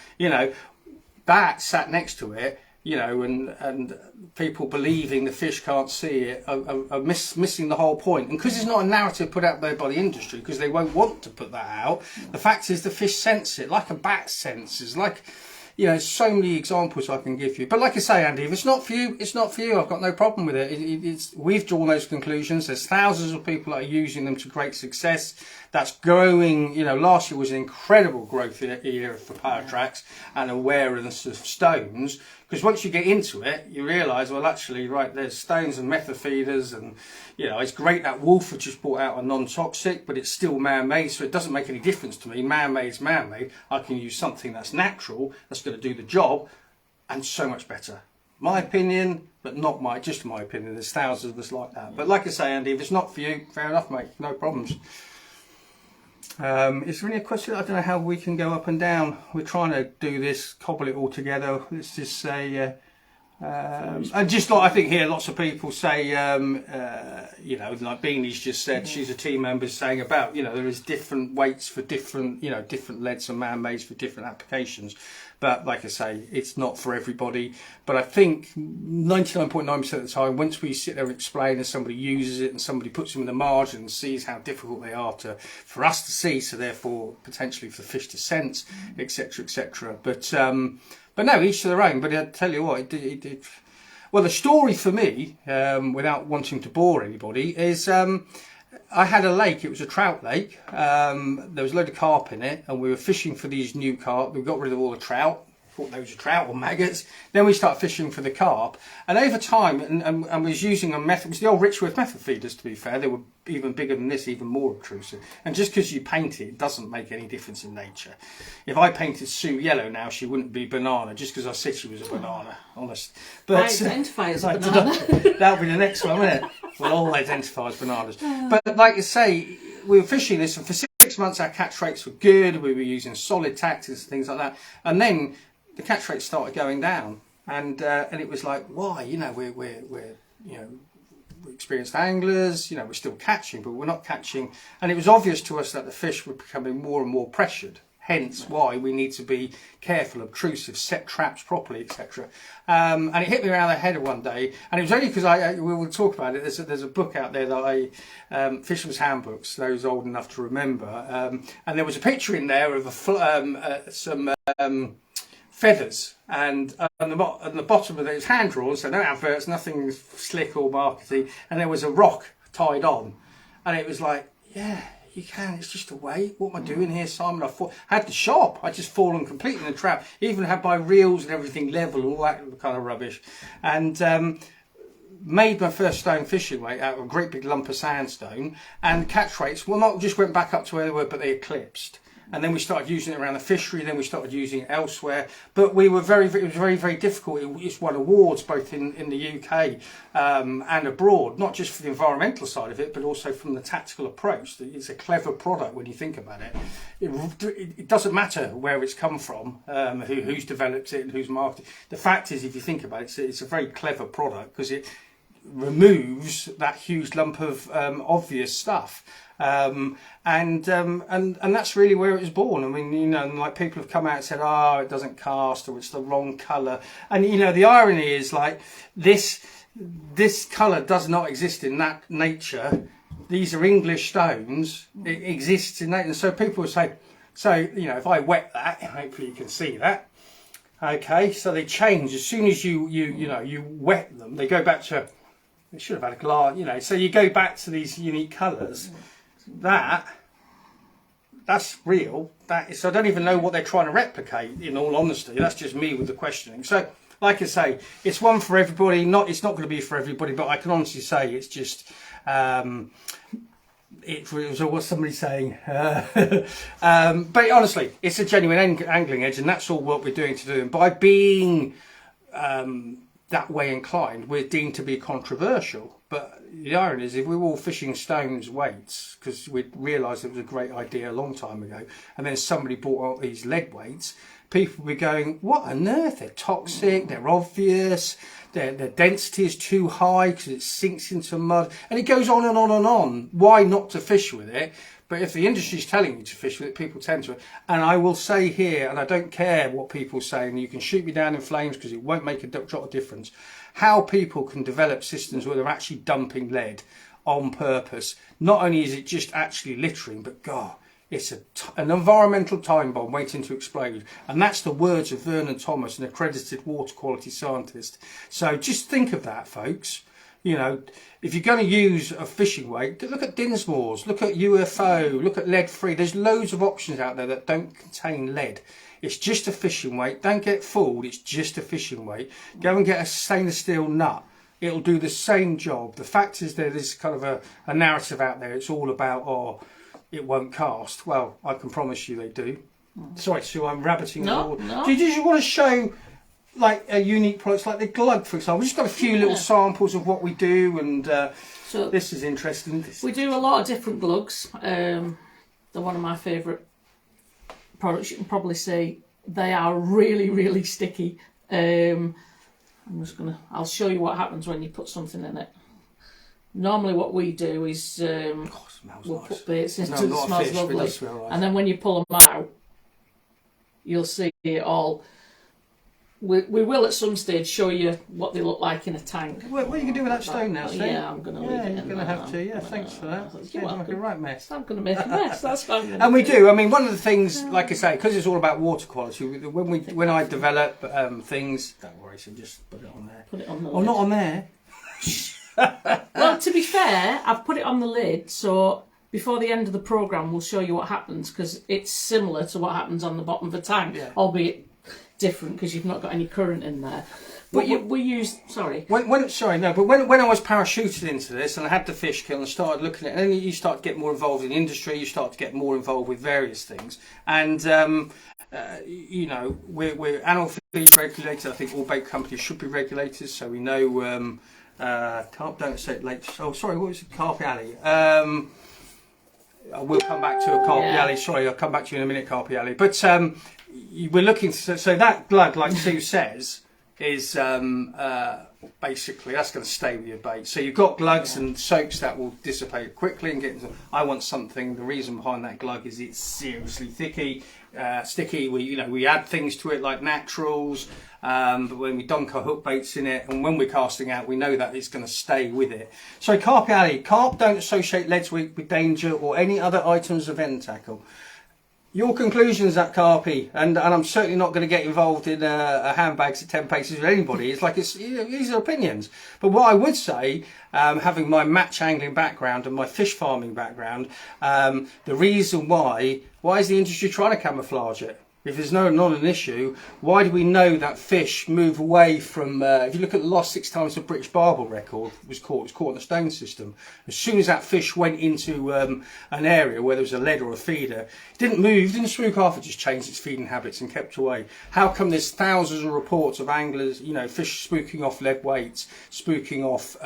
[SPEAKER 1] That sat next to it, and people believing the fish can't see it are missing the whole point. And because it's not a narrative put out there by the industry, because they won't want to put that out, the fact is the fish sense it, like a bat senses, like, so many examples I can give you. But like I say, Andy, if it's not for you, it's not for you. I've got no problem with it. We've drawn those conclusions. There's thousands of people that are using them to great success. That's growing. Last year was an incredible growth year for Pallatrax and awareness of stones. Because once you get into it, you realise, well, actually, right, there's stones and method feeders, and it's great that Wolf have just brought out a non-toxic, but it's still man-made, so it doesn't make any difference to me. Man-made's man-made. I can use something that's natural, that's going to do the job, and so much better. My opinion, but not just my opinion. There's thousands of us like that. But like I say, Andy, if it's not for you, fair enough, mate. No problems. Is there any question? I don't know how we can go up and down. We're trying to do this, cobble it all together. Let's just say, and just like I think here, lots of people say, like Beanie's just said, she's a team member saying about, there is different weights for different, different leads and man-mades for different applications. But like I say, it's not for everybody. But I think 99.9% of the time, once we sit there and explain and somebody uses it and somebody puts them in the margin and sees how difficult they are for us to see, so therefore potentially for the fish to sense, etc., etc. But no, each to their own. But I tell you what, well, the story for me, without wanting to bore anybody, is I had a lake. It was a trout lake. There was a load of carp in it, and we were fishing for these new carp. We got rid of all the trout. Thought those were trout or maggots. Then we started fishing for the carp, and over time, and was using a method. It was the old Richworth method feeders. To be fair, they were even bigger than this, even more obtrusive. And just because you paint it, it doesn't make any difference in nature. If I painted Sue yellow now, she wouldn't be banana just because I said she was a banana. Honest. But
[SPEAKER 2] I identify as a banana.
[SPEAKER 1] That'll be the next one, won't it? We'll all identify as bananas. But like you say, we were fishing this, and for 6 months our catch rates were good. We were using solid tactics and things like that. And then the catch rates started going down, and it was like, why? We're experienced anglers. We're still catching, but we're not catching. And it was obvious to us that the fish were becoming more and more pressured. hence why we need to be careful, obtrusive, set traps properly, etc. And it hit me around the head one day, and it was only because we will talk about it. There's a book out there that fisherman's handbooks, those old enough to remember, and there was a picture in there of some feathers, and on the bottom of it was hand drawn, so no adverts, nothing slick or marketing, and there was a rock tied on, and it was like, yeah, you can, it's just a weight. What am I doing here, Simon? I had to shop. I just fallen completely in the trap. Even had my reels and everything level, all that kind of rubbish, and made my first stone fishing weight out of a great big lump of sandstone, and catch rates, well, not just went back up to where they were, but they eclipsed. And then we started using it around the fishery, then we started using it elsewhere. But it was very, very difficult. It's won awards both in the UK and abroad, not just for the environmental side of it, but also from the tactical approach. It's a clever product when you think about it. It doesn't matter where it's come from, who's developed it and who's marketed it. The fact is, if you think about it, it's a very clever product because it removes that huge lump of obvious stuff. And that's really where it was born. I mean, you know, like people have come out and said, oh, it doesn't cast, or it's the wrong colour. And you know, the irony is, like, this colour does not exist in that nature. These are English stones. It exists in that, and so people will say, so you know, if I wet that, hopefully you can see that. Okay, so they change as soon as you wet them. They go back to, they should have had a glass, you know. So you go back to these unique colours. That's real. So I don't even know what they're trying to replicate, in all honesty. That's just me with the questioning. So, like I say, it's one for everybody. It's not going to be for everybody, but I can honestly say it's just it was what somebody saying. But honestly, it's a genuine angling edge, and that's all what we're doing to do. And by being that way inclined, we're deemed to be controversial. But the irony is, if we were all fishing stones weights, because we realised it was a great idea a long time ago, and then somebody bought out these lead weights, people would be going, what on earth? They're toxic, they're obvious, their density is too high because it sinks into mud, and it goes on and on and on. Why not to fish with it? But if the industry's telling you to fish with it, people tend to. And I will say here, and I don't care what people say, and you can shoot me down in flames because it won't make a jot of difference, how people can develop systems where they're actually dumping lead on purpose. Not only is it just actually littering, but God, it's an environmental time bomb waiting to explode. And that's the words of Vernon Thomas, an accredited water quality scientist. So just think of that, folks. You know, if you're going to use a fishing weight, look at Dinsmore's, look at UFO, look at lead-free. There's loads of options out there that don't contain lead. It's just a fishing weight. Don't get fooled. It's just a fishing weight. Go and get a stainless steel nut. It'll do the same job. The fact is there's kind of a narrative out there. It's all about, oh, it won't cast. Well, I can promise you they do. Sorry, Sue, I'm rabbiting.
[SPEAKER 2] No.
[SPEAKER 1] Did you want to show like unique products like the glug, for example? We've just got a few little samples of what we do, and so this is interesting.
[SPEAKER 2] We do a lot of different glugs. They're one of my favourite products. You can probably see they are really, really sticky. I'll show you what happens when you put something in it. Normally what we do is we'll put baits into it, smells lovely, and then when you pull them out, you'll see it all. We will at some stage show you what they look like in a tank.
[SPEAKER 1] What are you going to do with that stone now, Steve?
[SPEAKER 2] Yeah, I'm going to leave it in.
[SPEAKER 1] You're going to have to, yeah, thanks for that.
[SPEAKER 2] You're welcome.
[SPEAKER 1] Make a right mess.
[SPEAKER 2] I'm going to make a mess, that's what I'm going to
[SPEAKER 1] And we do, I mean, one of the things, like I say, because it's all about water quality, when I develop things, don't worry, so just put it on there.
[SPEAKER 2] Put it on the
[SPEAKER 1] lid.
[SPEAKER 2] lid.
[SPEAKER 1] Not on there.
[SPEAKER 2] Well, to be fair, I've put it on the lid, so before the end of the programme we'll show you what happens, because it's similar to what happens on the bottom of the tank, albeit different because you've not got any current in there. But we use, sorry. When I was parachuted into this and I had the fish kill and started looking at it, and then you start to get more involved in the industry, you start to get more involved with various things. And, you know, we're animal feed regulated. I think all bait companies should be regulated, so we know, Carp, don't say it late. Oh, sorry, what was it? Carp Alley. I will come back to a Carp Alley. Sorry, I'll come back to you in a minute, Carp Alley. But we're looking, so that glug, like Sue says,
[SPEAKER 1] is basically that's going to stay with your bait. So you've got glugs and soaks that will dissipate quickly and get into. I want something. The reason behind that glug is it's seriously sticky. We add things to it like naturals, but when we dunk our hook baits in it and when we're casting out, we know that it's going to stay with it. So carp don't associate leads with danger or any other items of end tackle. Your conclusions at Carpy, and I'm certainly not going to get involved in a handbags at 10 paces with anybody. It's like these are opinions. But what I would say, having my match angling background and my fish farming background, the reason why is the industry trying to camouflage it? If there's not an issue, why do we know that fish move away from, if you look at the last 6 times the British barbel record was caught in the Stonze system. As soon as that fish went into an area where there was a lead or a feeder, it didn't move, didn't spook off, it just changed its feeding habits and kept away. How come there's thousands of reports of anglers, fish spooking off lead weights, spooking off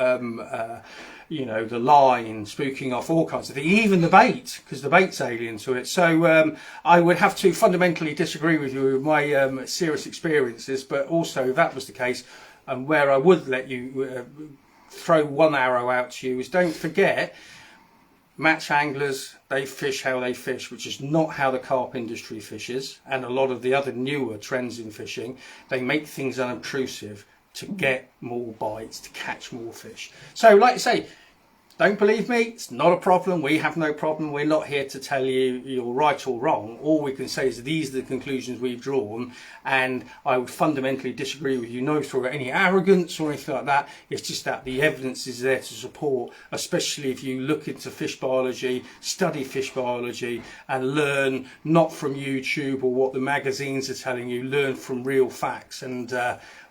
[SPEAKER 1] the line, spooking off all kinds of things, even the bait, because the bait's alien to it. So I would have to fundamentally disagree with you with my serious experiences, but also if that was the case, and where I would let you throw one arrow out to you is don't forget, match anglers, they fish how they fish, which is not how the carp industry fishes, and a lot of the other newer trends in fishing. They make things unobtrusive to get more bites, to catch more fish. So like I say, don't believe me, it's not a problem. We have no problem. We're not here to tell you you're right or wrong. All we can say is these are the conclusions we've drawn, and I would fundamentally disagree with you, no through any arrogance or anything like that. It's just that the evidence is there to support, especially if you look into fish biology, study fish biology, and learn not from YouTube or what the magazines are telling you, learn from real facts. And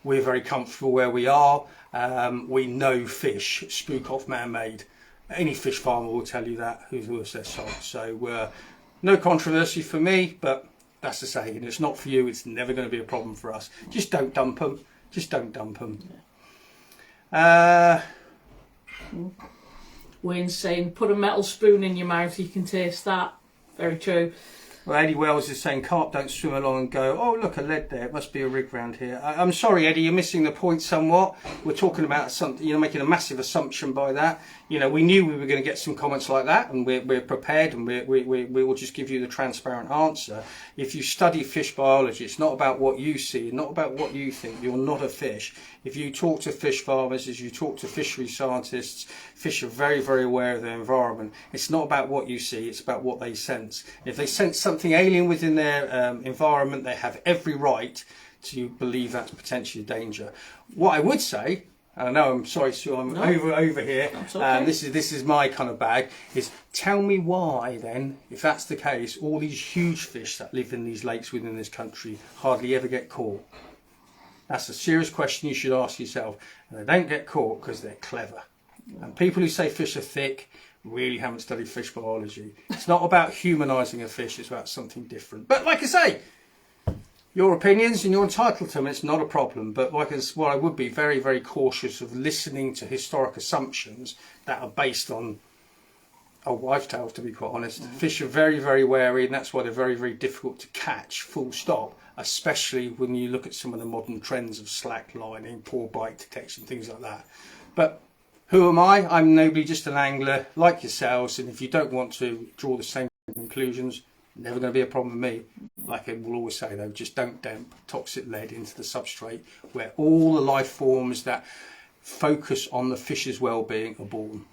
[SPEAKER 1] we're very comfortable where we are. We know fish spook off man-made. Any fish farmer will tell you that, who's worth their salt. So no controversy for me, but that's the saying. It's not for you. It's never going to be a problem for us. Just don't dump them. Just don't dump them.
[SPEAKER 2] Wayne's saying, put a metal spoon in your mouth, you can taste that. Very true.
[SPEAKER 1] Well, Eddie Wells is saying carp don't swim along and go, oh, look, a lead there. It must be a rig round here. I'm sorry, Eddie, you're missing the point somewhat. We're talking about something, you're making a massive assumption by that. We knew we were going to get some comments like that, and we're prepared, and we will just give you the transparent answer. If you study fish biology, it's not about what you see, not about what you think. You're not a fish. If you talk to fish farmers, as you talk to fishery scientists, fish are very, very aware of their environment. It's not about what you see, it's about what they sense. If they sense something alien within their environment, they have every right to believe that's potentially a danger. What I would say, and I know I'm sorry, Sue, I'm over here.
[SPEAKER 2] That's okay.
[SPEAKER 1] This is my kind of bag. Is tell me why then, if that's the case, all these huge fish that live in these lakes within this country hardly ever get caught. That's a serious question you should ask yourself. And they don't get caught because they're clever. And people who say fish are thick really haven't studied fish biology. It's not about humanising a fish, it's about something different. But like I say, your opinions, and you're entitled to them, it's not a problem. But what I would be very, very cautious of listening to historic assumptions that are based on old wives' tales, to be quite honest. Fish are very, very wary, and that's why they're very, very difficult to catch, full stop. Especially when you look at some of the modern trends of slack lining, poor bite detection, things like that. But who am I? I'm nobly just an angler like yourselves, and if you don't want to draw the same conclusions, never going to be a problem with me. Like I will always say though, just don't dump toxic lead into the substrate where all the life forms that focus on the fish's well-being are born.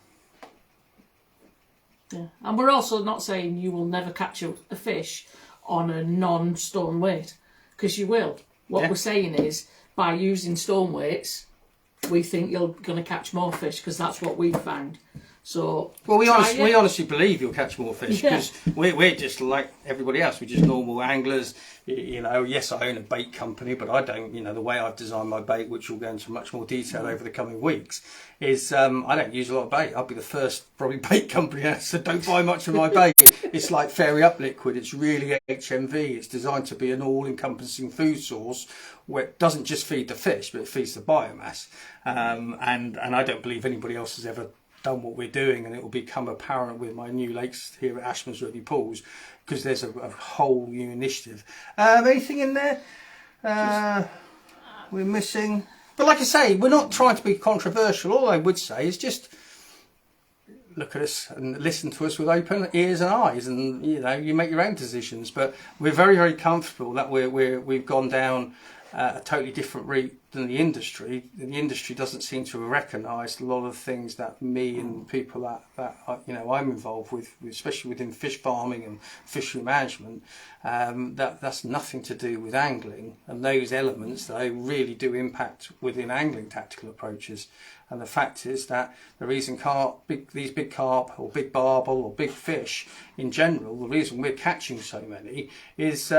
[SPEAKER 2] Yeah, and we're also not saying you will never catch a fish on a non-stone weight, because you will. What we're saying is, by using stone weights, we think you're going to catch more fish, because that's what we've found. So,
[SPEAKER 1] well, we honestly believe you'll catch more fish, because we're just like everybody else. We're just normal anglers. Yes, I own a bait company, but I don't. The way I've designed my bait, which we'll go into much more detail over the coming weeks, is I don't use a lot of bait. I'll be the first probably bait company that said don't buy much of my bait. It's like Fairy Up Liquid. It's really HMV. It's designed to be an all-encompassing food source where it doesn't just feed the fish, but it feeds the biomass. And I don't believe anybody else has ever done what we're doing, and it will become apparent with my new lakes here at Ashman's Ready Pools, because there's a whole new initiative. Anything in there? we're missing. But like I say, we're not trying to be controversial. All I would say is just look at us and listen to us with open ears and eyes, and you make your own decisions. But we're very, very comfortable that we've gone down a totally different route than the industry. The industry doesn't seem to have recognised a lot of things that me and people that I'm involved with, especially within fish farming and fishery management. That's nothing to do with angling, and those elements they really do impact within angling tactical approaches. And the fact is that the reason these big carp or big barbel or big fish in general, the reason we're catching so many is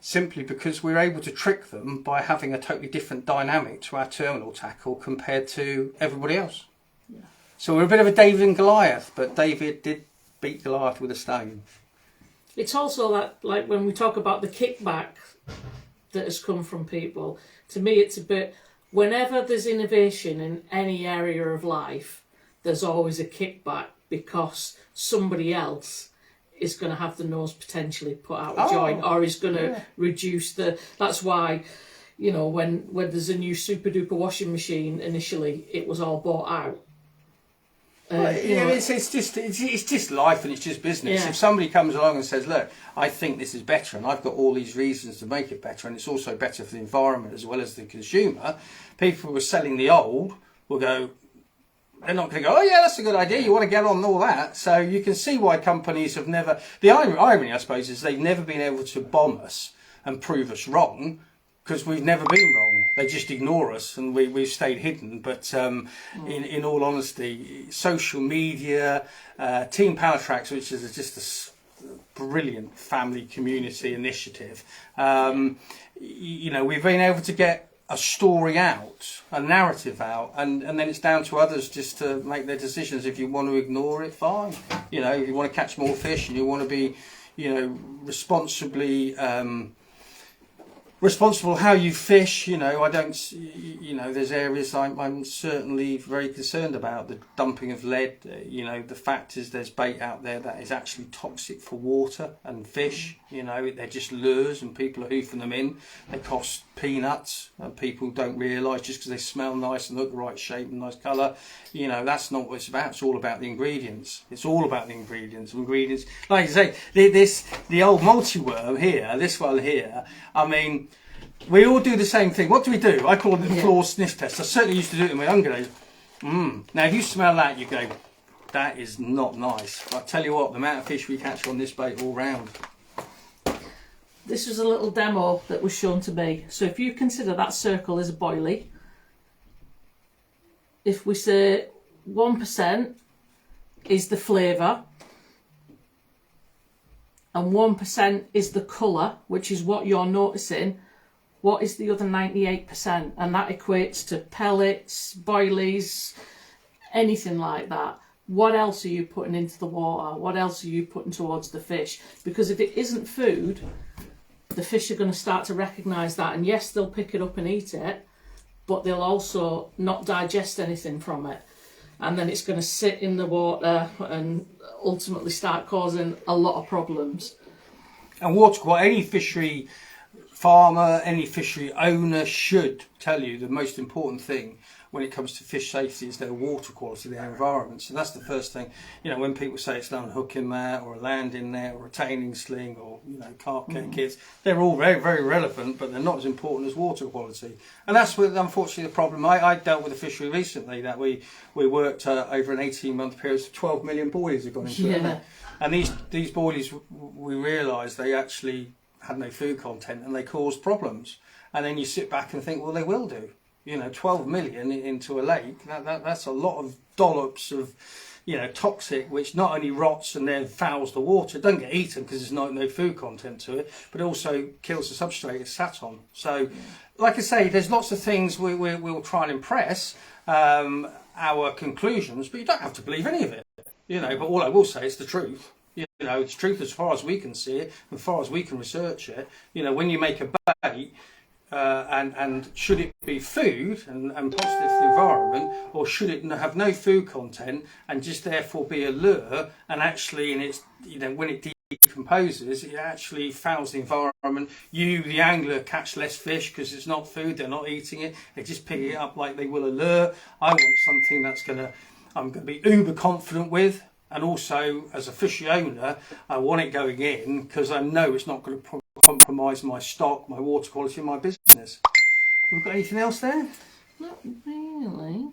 [SPEAKER 1] simply because we're able to trick them by having a totally different dynamic to our terminal tackle compared to everybody else. Yeah. So we're a bit of a David and Goliath, but David did beat Goliath with a stone.
[SPEAKER 2] It's also that, like when we talk about the kickback that has come from people, to me it's a bit, whenever there's innovation in any area of life, there's always a kickback because somebody else is going to have the nose potentially put out of joint, or is going to reduce the... That's why, when there's a new super duper washing machine, initially it was all bought out.
[SPEAKER 1] It's just life and it's just business. Yeah. If somebody comes along and says, look, I think this is better and I've got all these reasons to make it better, and it's also better for the environment as well as the consumer, people who are selling the old will go... They're not going to go, oh yeah, that's a good idea, you want to get on all that. So you can see why companies have never... The irony, I suppose, is they've never been able to bomb us and prove us wrong, because we've never been wrong. They just ignore us and we've stayed hidden. But in all honesty, social media, Team Pallatrax, which is just a brilliant family community initiative, we've been able to get a story out, a narrative out, and then it's down to others just to make their decisions. If you want to ignore it, fine. If you want to catch more fish and you want to be, responsible how you fish, I don't, there's areas I'm certainly very concerned about, the dumping of lead. The fact is there's bait out there that is actually toxic for water and fish. They're just lures and people are hoofing them in. They cost peanuts and people don't realise just because they smell nice and look the right shape and nice colour. That's not what it's about. It's all about the ingredients. It's all about the ingredients. Like I say, the old multi-worm here, this one here, I mean, we all do the same thing. What do? I call it the floor sniff test. I certainly used to do it in my younger days. Now, if you smell that, you go, that is not nice. But I tell you what, the amount of fish we catch on this bait all round.
[SPEAKER 2] This was a little demo that was shown to me. So if you consider that circle as a boilie, if we say 1% is the flavour and 1% is the colour, which is what you're noticing, what is the other 98%? And that equates to pellets, boilies, anything like that. What else are you putting into the water? What else are you putting towards the fish? Because if it isn't food, the fish are going to start to recognise that. And yes, they'll pick it up and eat it, but they'll also not digest anything from it. And then it's going to sit in the water and ultimately start causing a lot of problems.
[SPEAKER 1] And any fishery farmer, any fishery owner should tell you the most important thing when it comes to fish safety is their water quality, their environment. So that's the first thing. When people say it's done hooking net or a landing net or a retaining sling or carp care kits, they're all very, very relevant, but they're not as important as water quality. And that's unfortunately the problem. I dealt with a fishery recently that we worked over an 18-month period. 12 million boilies have gone into it. And these boilies, we realised they actually had no food content and they caused problems. And then you sit back and think, well, they will do. 12 million into a lake, that's a lot of dollops of, toxic, which not only rots and then fouls the water, don't get eaten because there's no food content to it, but also kills the substrate it's sat on. So, like I say, there's lots of things we'll try and impress our conclusions, but you don't have to believe any of it. But all I will say is the truth. It's truth as far as we can see it, as far as we can research it. When you make a bait, and should it be food and positive for the environment, or should it have no food content and just therefore be a lure, and actually in its when it decomposes, it actually fouls the environment. You, the angler, catch less fish because it's not food, they're not eating it, they just pick it up like they will a lure. I want something that's I'm going to be uber confident with, and also as a fishery owner, I want it going in because I know it's not going to compromise my stock, my water quality, and my business. Have we got anything else there?
[SPEAKER 2] Not really.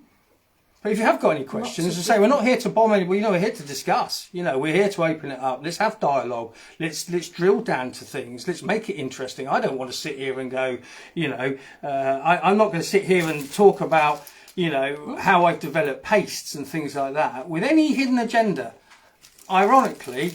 [SPEAKER 1] But if you have got any questions, as I say, we're not here to bomb anybody. We're here to discuss. We're here to open it up. Let's have dialogue. Let's drill down to things. Let's make it interesting. I don't want to sit here and go, I'm not going to sit here and talk about, how I've developed pastes and things like that with any hidden agenda. Ironically,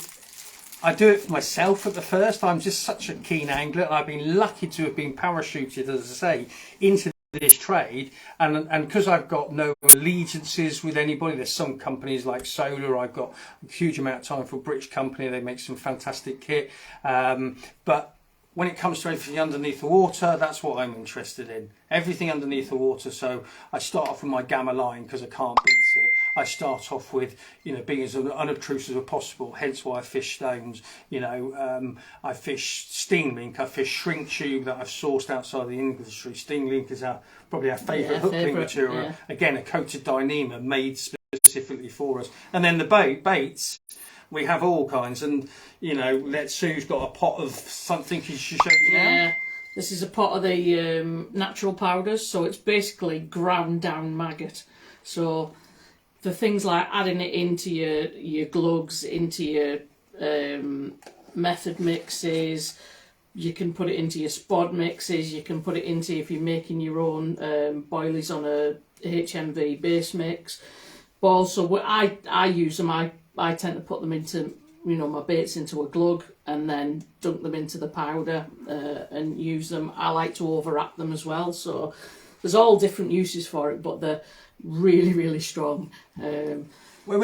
[SPEAKER 1] I do it for myself at the first. I'm just such a keen angler, and I've been lucky to have been parachuted, as I say, into this trade, and because I've got no allegiances with anybody. There's some companies like Solar, I've got a huge amount of time for a British company, they make some fantastic kit, but when it comes to everything underneath the water, that's what I'm interested in, everything underneath the water. So I start off with my gamma line because I can't beat it. I start off with, being as unobtrusive as possible, hence why I fish stones. I fish sting link, I fish shrink tube that I've sourced outside the industry. Sting link is probably our favourite hook link material. Yeah. Again, a coated Dyneema made specifically for us. And then the baits, we have all kinds. And, Sue's got a pot of something she should show you now.
[SPEAKER 2] Yeah. This is a pot of the natural powders, so it's basically ground down maggot. So for things like adding it into your glugs, into your method mixes, you can put it into your spod mixes, you can put it into, if you're making your own boilies on a HMV base mix. But also, I use them, I tend to put them into, my baits into a glug and then dunk them into the powder and use them. I like to overwrap them as well, so there's all different uses for it, but they're really, really strong.
[SPEAKER 1] We're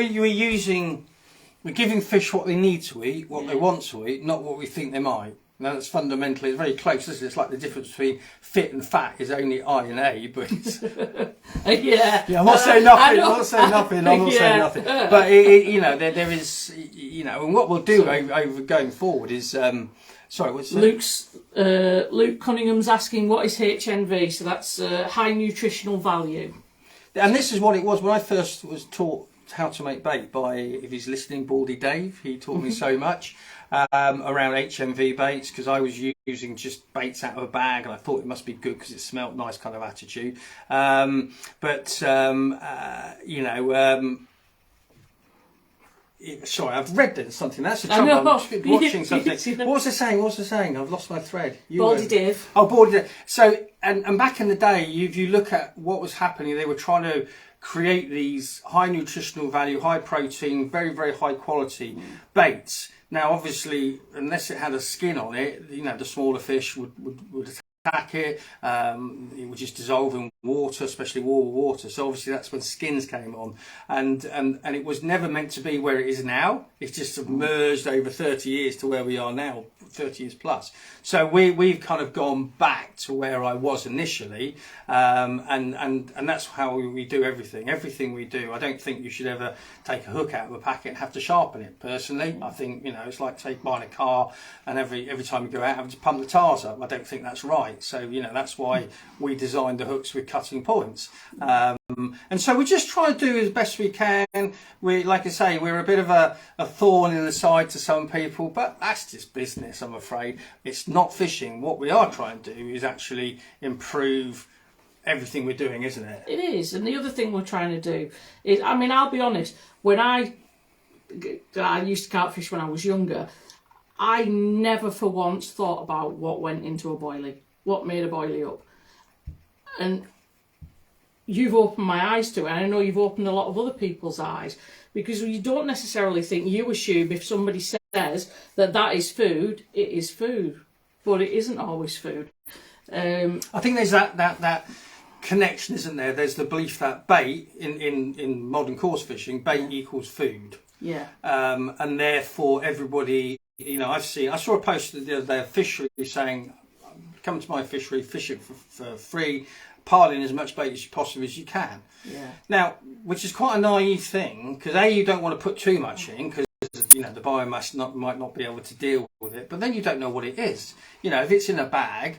[SPEAKER 1] giving fish what they need to eat, what they want to eat, not what we think they might. Now that's fundamentally, it's very close, isn't it? It's like the difference between fit and fat is only I and A, but
[SPEAKER 2] yeah,
[SPEAKER 1] I'm not saying nothing. I'm not saying nothing. But there is, and what we'll do over going forward is, sorry, what's that?
[SPEAKER 2] Luke Cunningham's asking what is HNV, so that's high nutritional value.
[SPEAKER 1] And this is what it was when I first was taught how to make bait by, if he's listening, Baldy Dave. He taught me so much around HMV baits, because I was using just baits out of a bag and I thought it must be good because it smelt nice kind of attitude. Sorry, I've read something. That's the trouble. I'm watching something. What was I saying? I've lost my thread.
[SPEAKER 2] Baldy Dave.
[SPEAKER 1] Oh, Baldy Dave. So, and back in the day, if you look at what was happening, they were trying to create these high nutritional value, high protein, very, very high quality baits. Now, obviously, unless it had a skin on it, the smaller fish would attack it. It would just dissolve in water, especially warm water. So obviously that's when skins came on, and it was never meant to be where it is now. It's just submerged over 30 years to where we are now, 30 years plus. So we've kind of gone back to where I was initially, and that's how we do everything. Everything we do, I don't think you should ever take a hook out of a packet and have to sharpen it. Personally, I think it's like buying a car and every time you go out having to pump the tires up. I don't think that's right. So that's why we designed the hooks with cutting points. And so we just try to do as best we can. We, like I say, we're a bit of a thorn in the side to some people, but that's just business, I'm afraid. It's not fishing. What we are trying to do is actually improve everything we're doing, isn't it?
[SPEAKER 2] It is. And the other thing we're trying to do is, I'll be honest, when I used to carp fish when I was younger, I never for once thought about what went into a boilie, what made a boilie up. And you've opened my eyes to it, and I know you've opened a lot of other people's eyes, because you don't necessarily think, you assume if somebody says that is food, it is food, but it isn't always food.
[SPEAKER 1] I think there's that connection, isn't there? There's the belief that bait in modern coarse fishing, bait equals food.
[SPEAKER 2] Yeah.
[SPEAKER 1] And therefore everybody, I saw a post the other day of fishery saying, come to my fishery, fish it for free, pile in as much bait as you possibly as you can.
[SPEAKER 2] Yeah.
[SPEAKER 1] Now, which is quite a naive thing, because you don't want to put too much in, because you know, the biomass might not be able to deal with it, but then you don't know what it is. You know, if it's in a bag,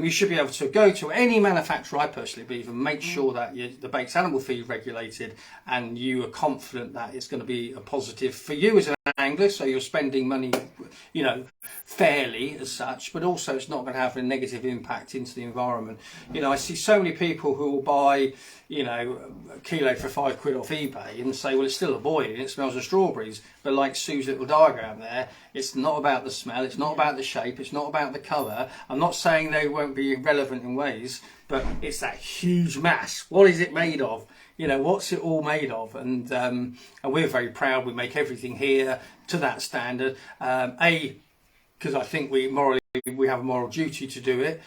[SPEAKER 1] you should be able to go to any manufacturer, I personally believe, and make sure that the bait's animal feed regulated, and you are confident that it's going to be a positive for you as an angler, so you're spending money, you know, fairly as such, but also it's not going to have a negative impact into the environment. You know, I see so many people who will buy, you know, a kilo for £5 off eBay and say, well, it's still a boilie and it smells of strawberries. But like Sue's little diagram there, it's not about the smell, it's not about the shape, it's not about the colour. I'm not saying they won't be relevant in ways, but it's that huge mass. What is it made of? You know, what's it all made of? And we're very proud. We make everything here to that standard. Because I think we have a moral duty to do it.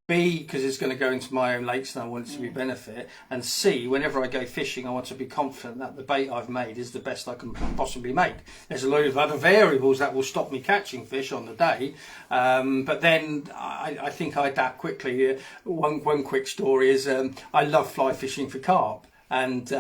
[SPEAKER 1] B, because it's going to go into my own lakes and I want it to be benefit. And C, whenever I go fishing, I want to be confident that the bait I've made is the best I can possibly make. There's a load of other variables that will stop me catching fish on the day. But then I think I adapt quickly. One quick story is I love fly fishing for carp. And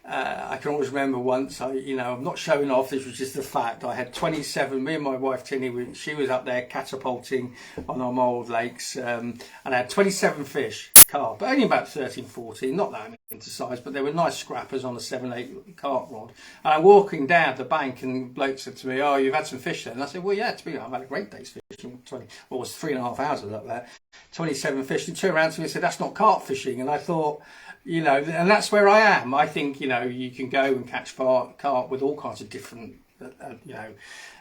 [SPEAKER 1] I can always remember once, you know, I'm not showing off, this was just a fact. I had 27, me and my wife Tinny, she was up there catapulting on our mould lakes, and I had 27 fish, carp, only about 13, 14, not that into size, but they were nice scrappers on a 7-8 carp rod. And I'm walking down the bank and the bloke said to me, oh, you've had some fish then? And I said, well, yeah, to be honest, I've had a great day's fishing, it was 3.5 hours up there, 27 fish. He turned around to me and said, that's not carp fishing. And I thought, you know, and that's where I am. I think, you know, you can go and catch carp with all kinds of different, you know,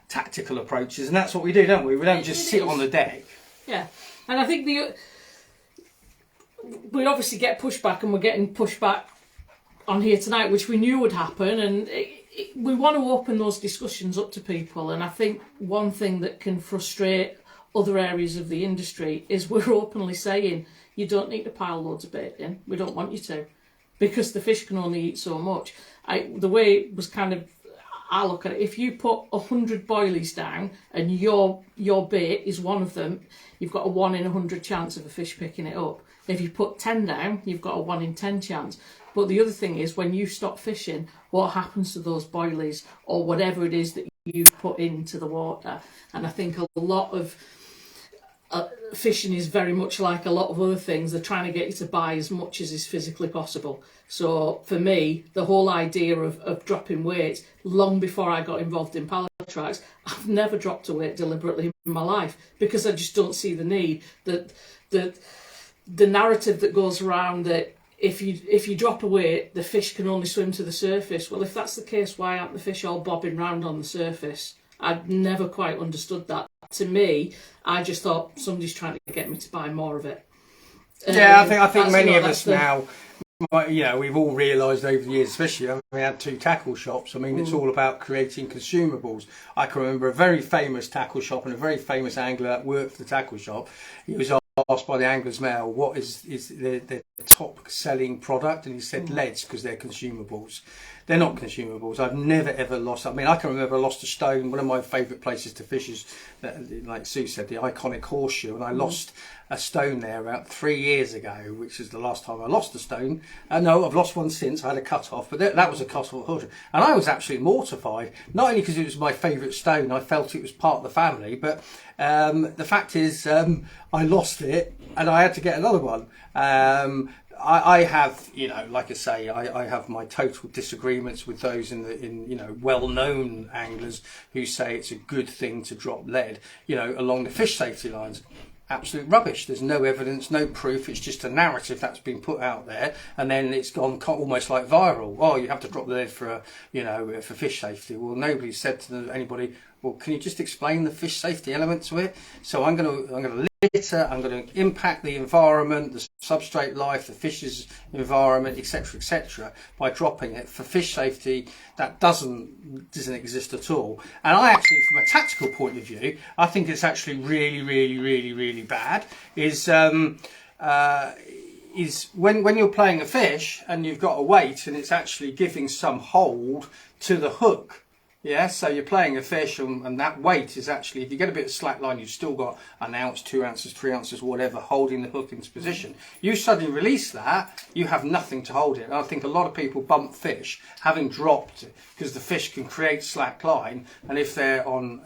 [SPEAKER 1] tactical approaches, and that's what we do, don't we? We don't just sit on the deck. Yeah,
[SPEAKER 2] and I think we obviously get pushback, and we're getting pushback on here tonight, which we knew would happen, and we want to open those discussions up to people. And I think one thing that can frustrate other areas of the industry is we're openly saying, you don't need to pile loads of bait in. We don't want you to, because the fish can only eat so much. The way it was kind of, I look at it, if you put 100 boilies down and your bait is one of them, you've got a 1 in 100 chance of a fish picking it up. If you put 10 down, you've got a 1 in 10 chance. But the other thing is, when you stop fishing, what happens to those boilies or whatever it is that you've put into the water? And I think a lot of fishing is very much like a lot of other things. They're trying to get you to buy as much as is physically possible. So for me, the whole idea of dropping weights, long before I got involved in Pallatrax, I've never dropped a weight deliberately in my life, because I just don't see the need. The narrative that goes around that if you drop a weight, the fish can only swim to the surface. Well, if that's the case, why aren't the fish all bobbing round on the surface? I've never quite understood that. To me, I just thought somebody's trying to get me to buy more of it.
[SPEAKER 1] Yeah, I think many of us now, you know, we've all realised over the years, especially we had 2 tackle shops. I mean, it's all about creating consumables. I can remember a very famous tackle shop and a very famous angler that worked for the tackle shop. He was asked by the Angler's Mail, what is the top selling product, and he said leads, because they're consumables. They're not consumables. I've never ever lost. I mean, I can remember I lost a stone. One of my favourite places to fish is, like Sue said, the iconic horseshoe, and I lost a stone there about 3 years ago, which is the last time I lost a stone. No, I've lost one since. I had a cut off, but that was a cut off horseshoe, and I was absolutely mortified. Not only because it was my favourite stone, I felt it was part of the family, but the fact is, I lost it, and I had to get another one. I have, you know, like I say, I have my total disagreements with those in you know, well-known anglers who say it's a good thing to drop lead, you know, along the fish safety lines. Absolute rubbish. There's no evidence, no proof. It's just a narrative that's been put out there, and then it's gone almost like viral. Oh, you have to drop the lead for for fish safety. Well, nobody said to anybody, well, can you just explain the fish safety element to it? So I'm going to litter, I'm going to impact the environment, the substrate life, the fish's environment, etc., by dropping it for fish safety that doesn't exist at all. And I actually, from a tactical point of view, I think it's actually really bad. Is when you're playing a fish and you've got a weight and it's actually giving some hold to the hook Yeah, so you're playing a fish, and that weight is actually, if you get a bit of slack line, you've still got an ounce, 2 ounces, 3 ounces, whatever, holding the hook into position. You suddenly release that, you have nothing to hold it. And I think a lot of people bump fish, having dropped, because the fish can create slack line, and if they're on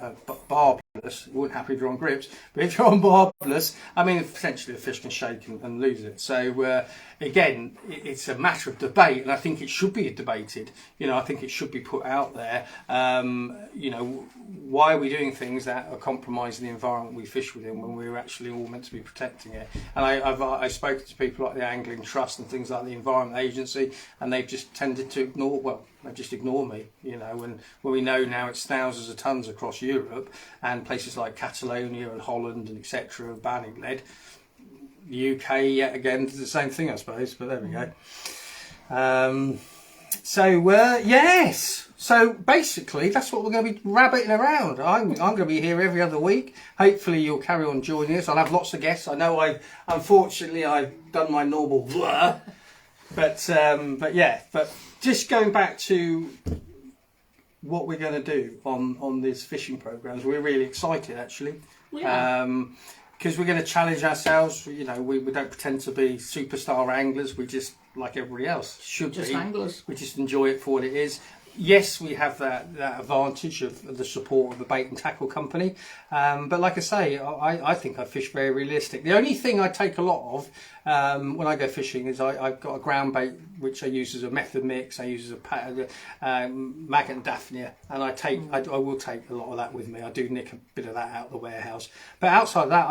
[SPEAKER 1] barbless, you wouldn't happen if you're on Gripz, but if you're on barbless, I mean, potentially the fish can shake and lose it. So again, it's a matter of debate, and I think it should be debated. You know, I think it should be put out there. You know, why are we doing things that are compromising the environment we fish within when we're actually all meant to be protecting it? And I've spoken to people like the Angling Trust and things like the Environment Agency, and they've just tended to ignore, well, they just ignore me, you know, when we know now it's thousands of tonnes across Europe, and places like Catalonia and Holland and etc. are banning lead. The UK, yet again, does the same thing, I suppose, but there we go. Yes. So basically, that's what we're going to be rabbiting around. I'm going to be here every other week. Hopefully, you'll carry on joining us. I'll have lots of guests. I know unfortunately I've done my normal blah, but yeah. But just going back to what we're going to do on these fishing programs, we're really excited actually.
[SPEAKER 2] Yeah.
[SPEAKER 1] Because we're going to challenge ourselves. You know, we don't pretend to be superstar anglers. We just, like everybody else, should
[SPEAKER 2] Just
[SPEAKER 1] be.
[SPEAKER 2] anglers.
[SPEAKER 1] We just enjoy it for what it is. Yes, we have that advantage of the support of the bait and tackle company. But like I say, I think I fish very realistic. The only thing I take a lot of when I go fishing is I've got a ground bait which I use as a method mix. I use as a maggot and daphnia, and I will take a lot of that with me. I do nick a bit of that out of the warehouse. But outside of that,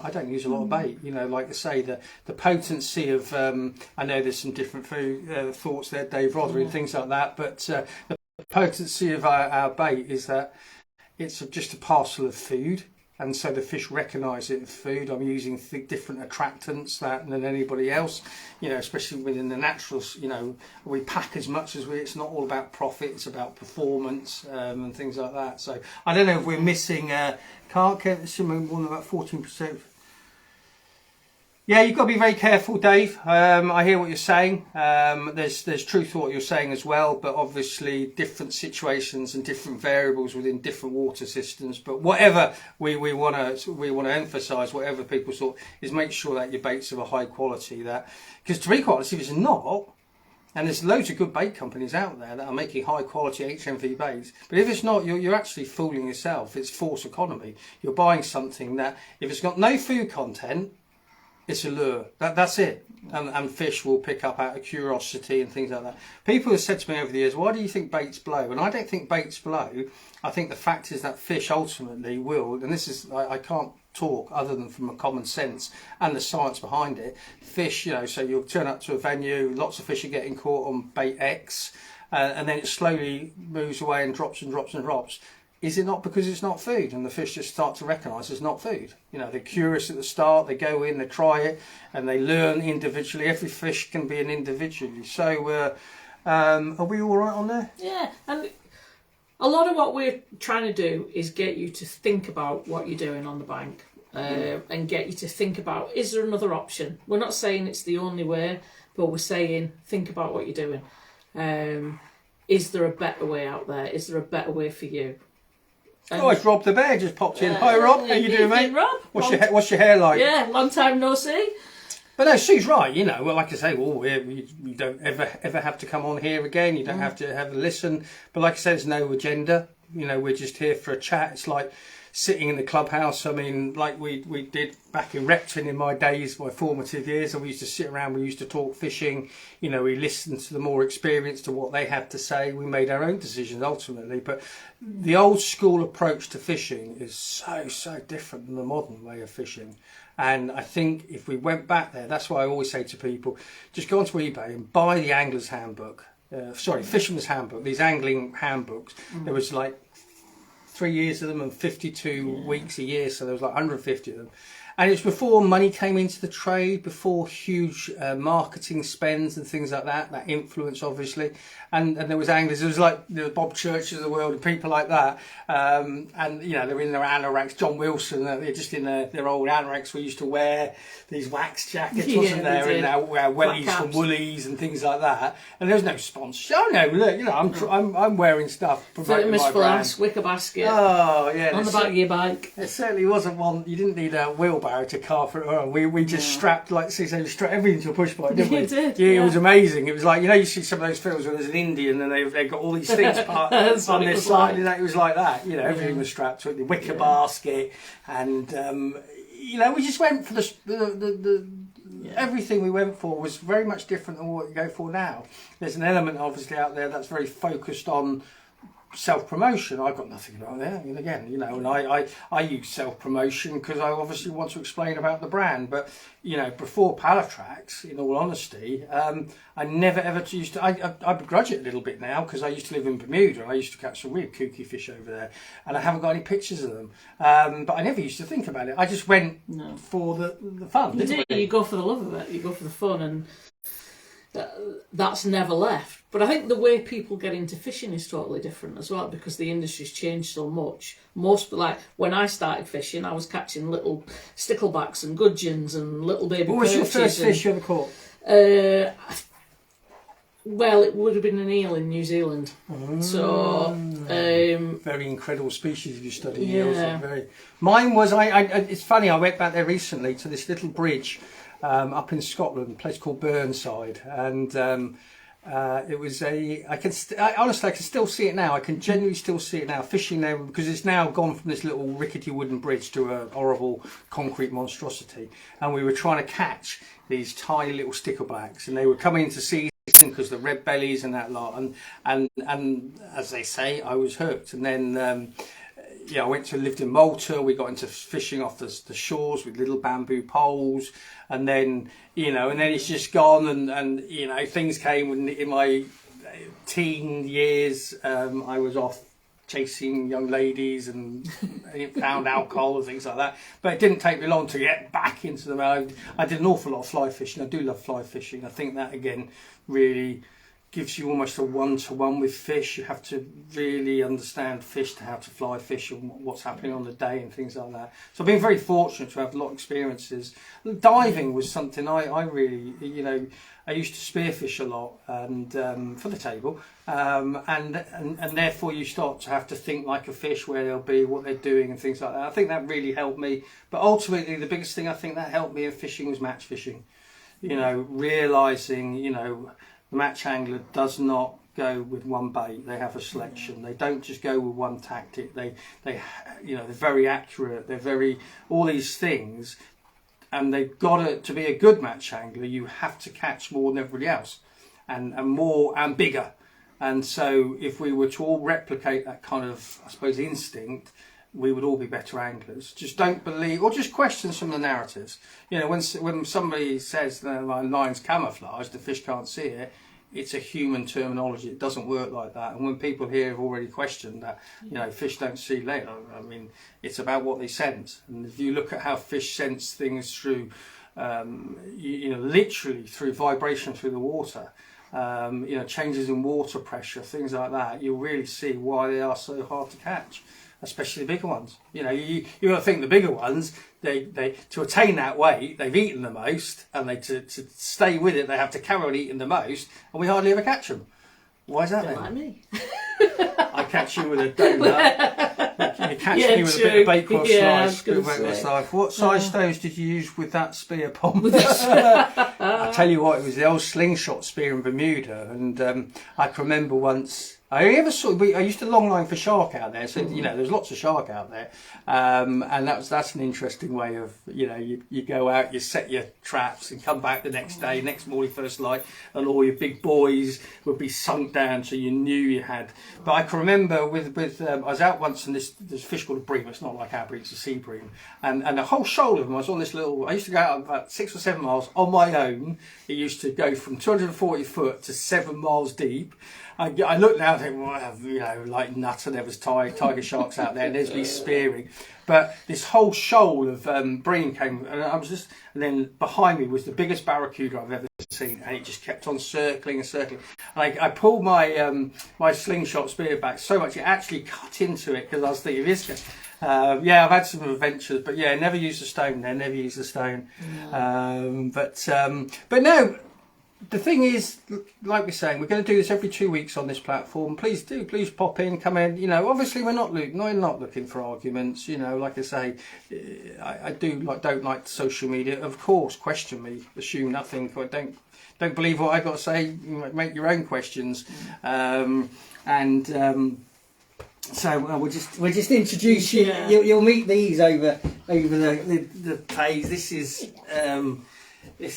[SPEAKER 1] I don't use a lot of bait. You know, like I say, the potency of I know there's some different thoughts there, Dave Rother, and things like that, but the potency of our bait is that it's just a parcel of food, and so the fish recognise it as food. I'm using different attractants than anybody else, you know, especially within the naturals. You know, we pack as much as it's not all about profit, it's about performance and things like that. So I don't know if we're missing carp, something more than about 14%. Yeah, you've got to be very careful, Dave. I hear what you're saying. There's truth to what you're saying as well, but obviously different situations and different variables within different water systems. But whatever we want to emphasise, whatever people sort, is make sure that your bait's of a high quality. Because to be quite honest, if it's not, and there's loads of good bait companies out there that are making high quality HMV baits, but if it's not, you're actually fooling yourself. It's false economy. You're buying something that, if it's got no food content, it's a lure. That's it. And fish will pick up out of curiosity and things like that. People have said to me over the years, why do you think baits blow? And I don't think baits blow. I think the fact is that fish ultimately will, and this is, I can't talk other than from a common sense and the science behind it. Fish, you know, so you'll turn up to a venue, lots of fish are getting caught on bait X, and then it slowly moves away and drops and drops and drops. Is it not because it's not food, and the fish just start to recognise it's not food? You know, they're curious at the start, they go in, they try it, and they learn individually. Every fish can be an individual. So, are we all right on there?
[SPEAKER 2] Yeah, and a lot of what we're trying to do is get you to think about what you're doing on the bank, and get you to think about, is there another option? We're not saying it's the only way, but we're saying think about what you're doing. Is there a better way out there? Is there a better way for you?
[SPEAKER 1] Oh, it's Rob the Bear just popped in. Hi Rob, how you doing, mate?
[SPEAKER 2] Rob?
[SPEAKER 1] What's your hair like?
[SPEAKER 2] Yeah, long time no see.
[SPEAKER 1] But no, Sue's right. You know, well, like I say, we don't ever have to come on here again. You don't have to have a listen. But like I said, there's no agenda. You know, we're just here for a chat. It's like sitting in the clubhouse. I mean, like we did back in Repton in my days, my formative years. And we used to sit around. We used to talk fishing. You know, we listened to the more experienced to what they had to say. We made our own decisions ultimately. But the old school approach to fishing is so different than the modern way of fishing. And I think if we went back there, that's why I always say to people, just go onto eBay and buy the Angler's Handbook. Fisherman's Handbook, these angling handbooks. There was like 3 years of them and 52 weeks a year, so there was like 150 of them. And it's before money came into the trade, before huge marketing spends and things like that. That influence, obviously, and there was anglers. There was like the Bob Churches of the world and people like that. And you know, they were in their anoraks. John Wilson, they're just in their old anoraks. We used to wear these wax jackets, wasn't there? And our wellies from Woolies and things like that. And there was no sponsorship. Oh no, look, you know, I'm wearing stuff.
[SPEAKER 2] Famous flask, wicker basket.
[SPEAKER 1] Oh yeah,
[SPEAKER 2] on the back of your bike.
[SPEAKER 1] It certainly wasn't one. You didn't need a wheelbarrow to carve it around. We just strapped, like Cecil, strapped everything to a push bike, didn't we?
[SPEAKER 2] You did.
[SPEAKER 1] Yeah, it was amazing. It was like, you know, you see some of those films where there's an Indian and they've got all these things on their side, and it was like that. You know, everything was strapped to it. The wicker basket, and you know, we just went for the everything we went for was very much different than what you go for now. There's an element obviously out there that's very focused on self-promotion. I've got nothing about that. And again, you know, and I use self-promotion because I obviously want to explain about the brand. But you know, before Pallatrax, in all honesty, I never ever used to. I begrudge it a little bit now because I used to live in Bermuda and I used to catch some really kooky fish over there, and I haven't got any pictures of them. But I never used to think about it. I just went for the fun.
[SPEAKER 2] You go for the love of it. You go for the fun, and that's never left. But I think the way people get into fishing is totally different as well, because the industry's changed so much. Like when I started fishing, I was catching little sticklebacks and gudgeons and little baby
[SPEAKER 1] What was your
[SPEAKER 2] perches
[SPEAKER 1] first fish you ever caught?
[SPEAKER 2] Well, it would have been an eel in New Zealand. So
[SPEAKER 1] very incredible species if you study eels. Mine was it's funny, I went back there recently to this little bridge up in Scotland, a place called Burnside, and it was honestly I can still see it now. I can genuinely still see it now, fishing there, because it's now gone from this little rickety wooden bridge to a horrible concrete monstrosity, and we were trying to catch these tiny little sticklebacks, and they were coming into season because the red bellies and that lot, and as they say, I was hooked. And then I lived in Malta. We got into fishing off the shores with little bamboo poles, and then it's just gone. And you know, things came in my teen years. I was off chasing young ladies and found alcohol and things like that. But it didn't take me long to get back into them. I did an awful lot of fly fishing. I do love fly fishing. I think that again really gives you almost a one-to-one with fish. You have to really understand fish to how to fly fish and what's happening on the day and things like that. So I've been very fortunate to have a lot of experiences. Diving was something I really, I used to spearfish a lot and for the table, and therefore you start to have to think like a fish, where they'll be, what they're doing and things like that. I think that really helped me. But ultimately the biggest thing I think that helped me in fishing was match fishing. Realising, the match angler does not go with one bait. They have a selection. They don't just go with one tactic. They're very accurate. They're very, all these things, and they've got to be a good match angler. You have to catch more than everybody else, and more and bigger. And so, if we were to all replicate that kind of, I suppose, instinct, we would all be better anglers. Just don't believe, or just question some of the narratives. When somebody says the line's camouflage, the fish can't see it, it's a human terminology. It doesn't work like that. And when people here have already questioned that, fish don't see lead, I mean, it's about what they sense. And if you look at how fish sense things through, literally through vibration through the water, changes in water pressure, things like that, you'll really see why they are so hard to catch. Especially the bigger ones. You got to think the bigger ones, they to attain that weight, they've eaten the most, and to stay with it, they have to carry on eating the most, and we hardly ever catch them. Why is that then?
[SPEAKER 2] Like me.
[SPEAKER 1] I catch you with a donut. You catch me with a bit of bacon slice. What size stones did you use with that spear pond? I tell you what, it was the old slingshot spear in Bermuda, and I can remember once. I used to longline for shark out there, so there's lots of shark out there, and that's an interesting way of you go out, you set your traps, and come back the next day, next morning first light, and all your big boys would be sunk down, so you knew you had. But I can remember with I was out once, and there's a fish called a bream. It's not like our bream, it's a sea bream, and the whole shoal of them. I was on this little. I used to go out about 6 or 7 miles on my own. It used to go from 240 foot to 7 miles deep. I looked down and think, well, you know, like nutter, there was tiger sharks out there, and there's me spearing. But this whole shoal of bream came, and I was just, and then behind me was the biggest barracuda I've ever seen, and it just kept on circling and circling. And I pulled my my slingshot spear back so much it actually cut into it, because I was thinking, this. Yeah, I've had some adventures, but yeah, never use the stone there, never use the stone. No. But no, the thing is, like we're saying, we're going to do this every 2 weeks on this platform. Please pop in, come in. You know, obviously we're not looking for arguments. You know, like I say, I don't like social media. Of course, question me, assume nothing. Don't believe what I've got to say. Make your own questions, So we'll just introduce you.
[SPEAKER 2] Yeah.
[SPEAKER 1] You'll meet these over the page. This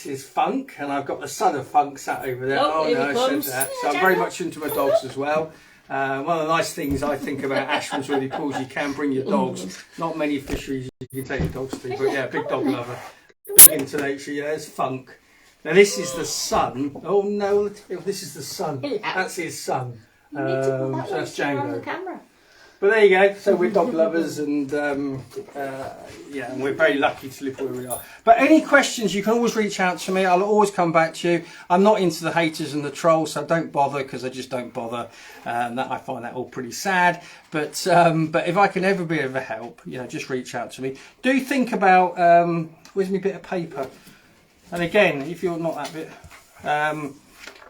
[SPEAKER 1] is Funk, and I've got the son of Funk sat over there.
[SPEAKER 2] Oh, here
[SPEAKER 1] no,
[SPEAKER 2] he
[SPEAKER 1] I
[SPEAKER 2] comes.
[SPEAKER 1] said that. So I'm very much into my dogs as well. One of the nice things I think about Ashman's really pools, you can bring your dogs. Not many fisheries you can take your dogs to, but yeah, big dog lover, big into nature. Yeah, it's Funk. Now this is the son. Oh no, this is the son. That's his son. So that's Django. But there you go. So we're dog lovers, and yeah, and we're very lucky to live where we are. But any questions, you can always reach out to me. I'll always come back to you. I'm not into the haters and the trolls, so don't bother, because I just don't bother. That I find that all pretty sad. But if I can ever be of a help, you know, just reach out to me. Do think about where's my bit of paper? And again, if you're not that bit,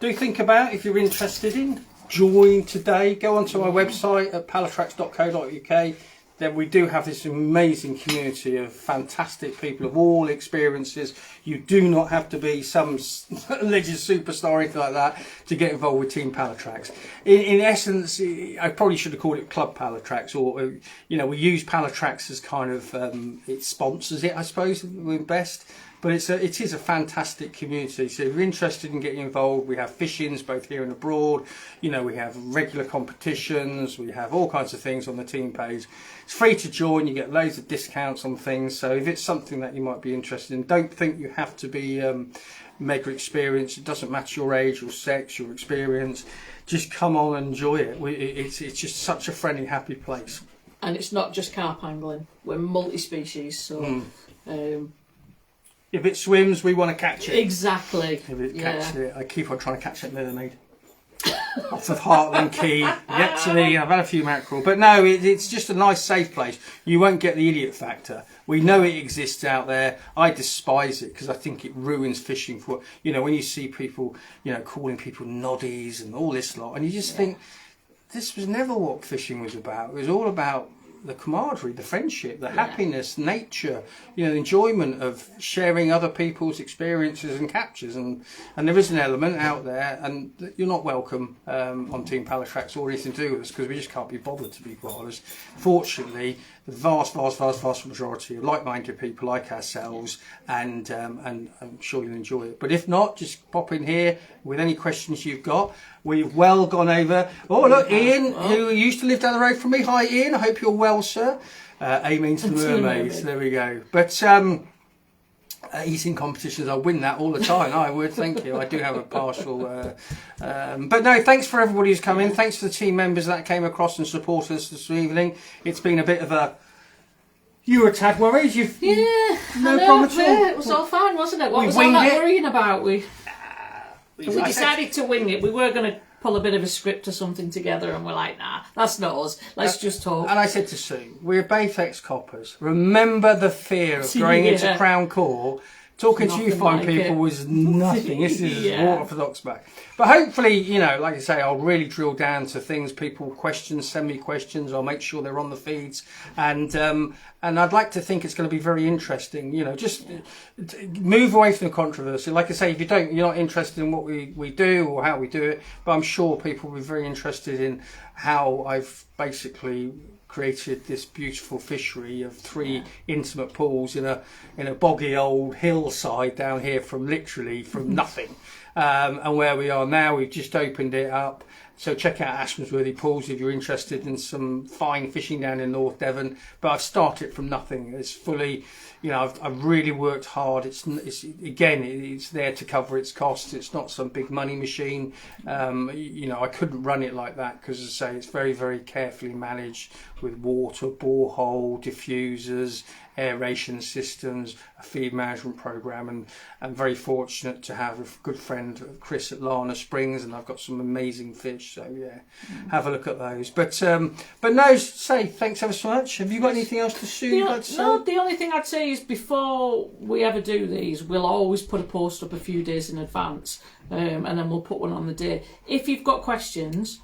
[SPEAKER 1] do think about if you're interested in. Join today. Go onto our website at pallatrax.co.uk. Then we do have this amazing community of fantastic people of all experiences. You do not have to be some alleged superstar or anything like that to get involved with Team Pallatrax. In essence, I probably should have called it Club Pallatrax, or you know, we use Pallatrax as kind of it sponsors it, I suppose, we're best. But it is a fantastic community. So if you're interested in getting involved, we have fish-ins both here and abroad. You know, we have regular competitions. We have all kinds of things on the team page. It's free to join. You get loads of discounts on things. So if it's something that you might be interested in, don't think you have to be mega experienced. It doesn't matter your age, your sex, your experience. Just come on and enjoy it. It's just such a friendly, happy place.
[SPEAKER 2] And it's not just carp angling. We're multi-species, so...
[SPEAKER 1] If it swims, we want to catch it.
[SPEAKER 2] Exactly.
[SPEAKER 1] If it catches it, I keep on trying to catch that mermaid. Off of Heartland Key, yet to me. I've had a few mackerel, but no, it's just a nice, safe place. You won't get the idiot factor. We know it exists out there. I despise it because I think it ruins fishing. For, you know, when you see people, you know, calling people noddies and all this lot, and you just think this was never what fishing was about. It was all about the camaraderie, the friendship, the happiness, nature, you know, the enjoyment of sharing other people's experiences and captures, and there is an element out there, and you're not welcome on Team Pallatrax or anything to do with us, because we just can't be bothered, to be quite honest. Fortunately, the vast majority of like-minded people like ourselves, and I'm sure you'll enjoy it. But if not, just pop in here with any questions you've got. We've well gone over. Oh look, Ian, who used to live down the road from me. Hi Ian, I hope you're well, sir. Amen to the mermaids. There we go. But eating competitions, I win that all the time. I would, thank you. I do have a partial. But no, thanks for everybody who's come in. Thanks to the team members that came across and supported us this evening. It's been a bit of a... You were a tad worried. No problem at all.
[SPEAKER 2] It was all fine, wasn't it? What was all that worrying about? We decided to wing it. We were going to pull a bit of a script or something together, and we're like, nah, that's not us. Let's just talk.
[SPEAKER 1] And I said to Sue, we're both ex-coppers. Remember the fear of going into Crown Court. Talking to you fine people was nothing. This is water for the ox back. But hopefully, you know, like I say, I'll really drill down to things. People questions, send me questions. I'll make sure they're on the feeds, and I'd like to think it's going to be very interesting. You know, just move away from the controversy. Like I say, if you're not interested in what we do or how we do it, but I'm sure people will be very interested in how I've basically created this beautiful fishery of 3 intimate pools in a boggy old hillside down here from nothing, and where we are now, we've just opened it up, So check out Ashmansworthy Pools if you're interested in some fine fishing down in North Devon. But I've started from nothing. It's fully, you know, I've really worked hard. It's there to cover its costs. It's not some big money machine. You know, I couldn't run it like that because, as I say, it's very, very carefully managed with water, borehole, diffusers, aeration systems, a feed management program, and I'm very fortunate to have a good friend Chris at Lana Springs, and I've got some amazing fish. So yeah, have a look at those. But no, say thanks ever so much. Have you got anything else to say?
[SPEAKER 2] No, the only thing I'd say is before we ever do these, we'll always put a post up a few days in advance, and then we'll put one on the day. If you've got questions,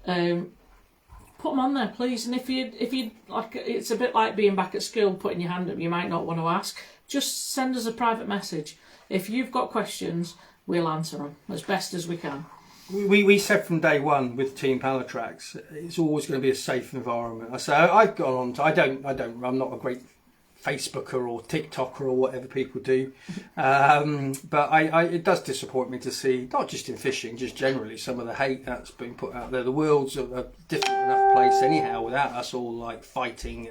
[SPEAKER 2] put them on there, please. And if you like, it's a bit like being back at school, putting your hand up. You might not want to ask. Just send us a private message. If you've got questions, we'll answer them as best as we can.
[SPEAKER 1] We said from day one with Team Pallatrax, it's always going to be a safe environment. So I've gone on to, I'm not a great Facebooker or TikToker or whatever people do, but it does disappoint me to see, not just in fishing, just generally, some of the hate that's been put out there. The world's a different enough place anyhow without us all like fighting,